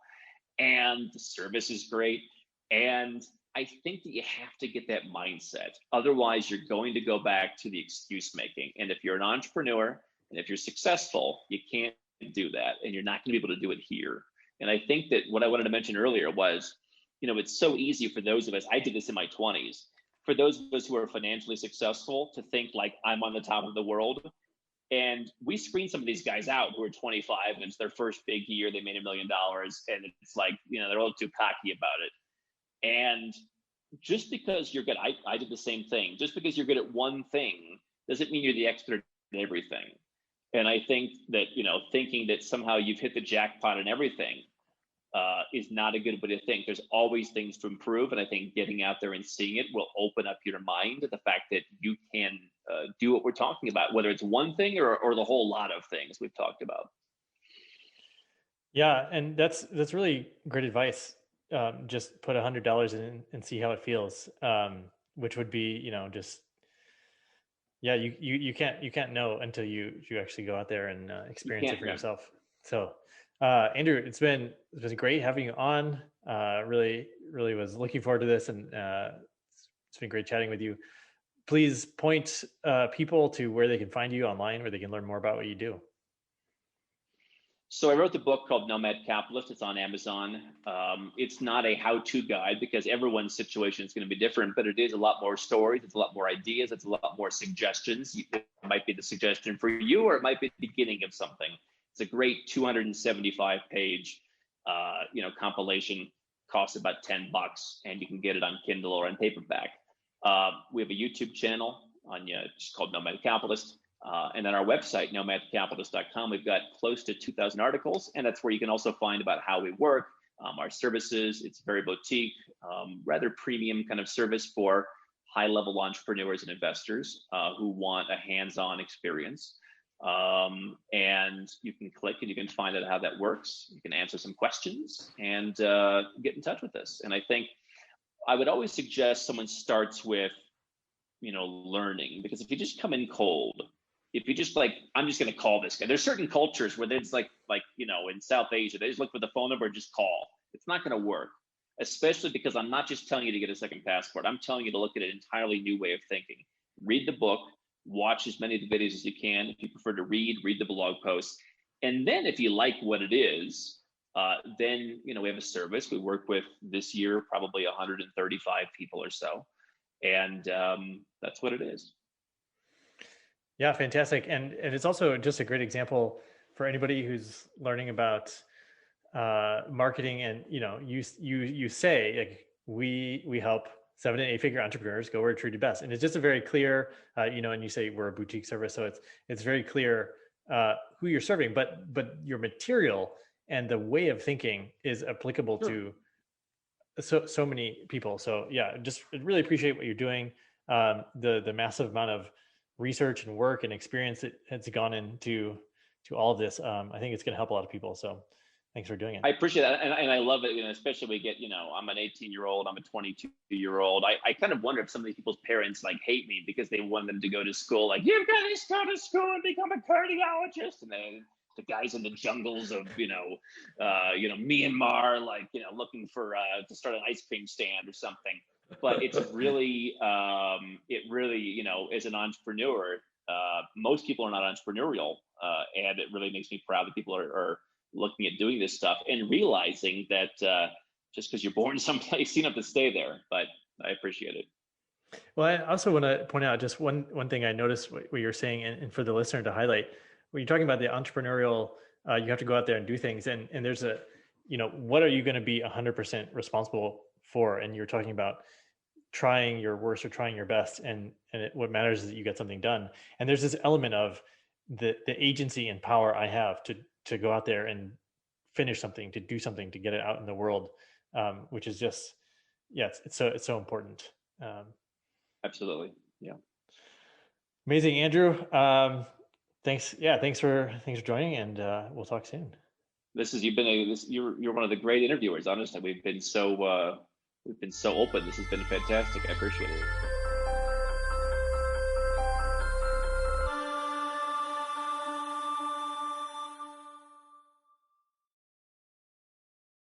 And the service is great. And I think that you have to get that mindset. Otherwise, you're going to go back to the excuse making. And if you're an entrepreneur and if you're successful, you can't do that. And you're not going to be able to do it here. And I think that what I wanted to mention earlier was, it's so easy for those of us, I did this in my 20s, for those of us who are financially successful to think like I'm on the top of the world. And we screen some of these guys out who are 25 and it's their first big year, they made $1 million. And it's like, they're a little too cocky about it. And just because you're good, I did the same thing. Just because you're good at one thing doesn't mean you're the expert at everything. And I think that, thinking that somehow you've hit the jackpot in everything is not a good way to think. There's always things to improve. And I think getting out there and seeing it will open up your mind to the fact that you can do what we're talking about, whether it's one thing or the whole lot of things we've talked about. Yeah, and that's really great advice. Just put $100 in and see how it feels. Which would be, just yeah, you can't know until you actually go out there and experience it for yourself. So, Andrew, it's been great having you on. Really was looking forward to this, and it's been great chatting with you. Please point people to where they can find you online, where they can learn more about what you do. So I wrote the book called Nomad Capitalist. It's on Amazon. It's not a how-to guide because everyone's situation is going to be different, but it is a lot more stories. It's a lot more ideas. It's a lot more suggestions. It might be the suggestion for you, or it might be the beginning of something. It's a great 275-page, compilation. Costs about $10, and you can get it on Kindle or on paperback. We have a YouTube channel it's called Nomad Capitalist. And on our website, nomadcapitalist.com, we've got close to 2,000 articles, and that's where you can also find about how we work, our services. It's very boutique, rather premium kind of service for high-level entrepreneurs and investors who want a hands-on experience. And you can click and you can find out how that works. You can answer some questions and get in touch with us. And I think I would always suggest someone starts with, learning, because if you just come in cold, if you just I'm just going to call this guy. There's certain cultures where it's like, in South Asia, they just look for the phone number and just call. It's not going to work, especially because I'm not just telling you to get a second passport. I'm telling you to look at an entirely new way of thinking. Read the book, watch as many of the videos as you can. If you prefer to read the blog posts. And then if you like what it is, then, we have a service. We work with this year, probably 135 people or so. And that's what it is. Yeah, fantastic. And it's also just a great example for anybody who's learning about marketing. And you say, like, we help 7 and 8 figure entrepreneurs go where they're treated best. And it's just a very clear, and you say we're a boutique service, so it's very clear who you're serving, but your material and the way of thinking is applicable Sure. to so many people. So yeah, just really appreciate what you're doing. The massive amount of research and work and experience that has gone into to all of this. I think it's going to help a lot of people. So thanks for doing it. I appreciate that, and I love it. Especially we get, I'm an 18-year-old, I'm a 22-year-old. I kind of wonder if some of these people's parents like hate me because they want them to go to school. Like, you've got to go to school and become a cardiologist, and then the guys in the jungles of Myanmar, like looking for to start an ice cream stand or something. But it really, as an entrepreneur, most people are not entrepreneurial, and it really makes me proud that people are looking at doing this stuff and realizing that just because you're born someplace, you don't have to stay there. But I appreciate it. Well, I also want to point out just one thing I noticed what you're saying, and for the listener to highlight, when you're talking about the entrepreneurial, you have to go out there and do things, and there's a, what are you going to be 100% responsible for? And you're talking about trying your worst or trying your best, what matters is that you get something done. And there's this element of the agency and power I have to go out there and finish something, to do something, to get it out in the world, which is just, yeah, it's so important. Absolutely. Yeah. Amazing, Andrew. Thanks. Yeah, thanks for joining, and we'll talk soon. You're one of the great interviewers. Honestly, we've been so open. This has been fantastic. I appreciate it.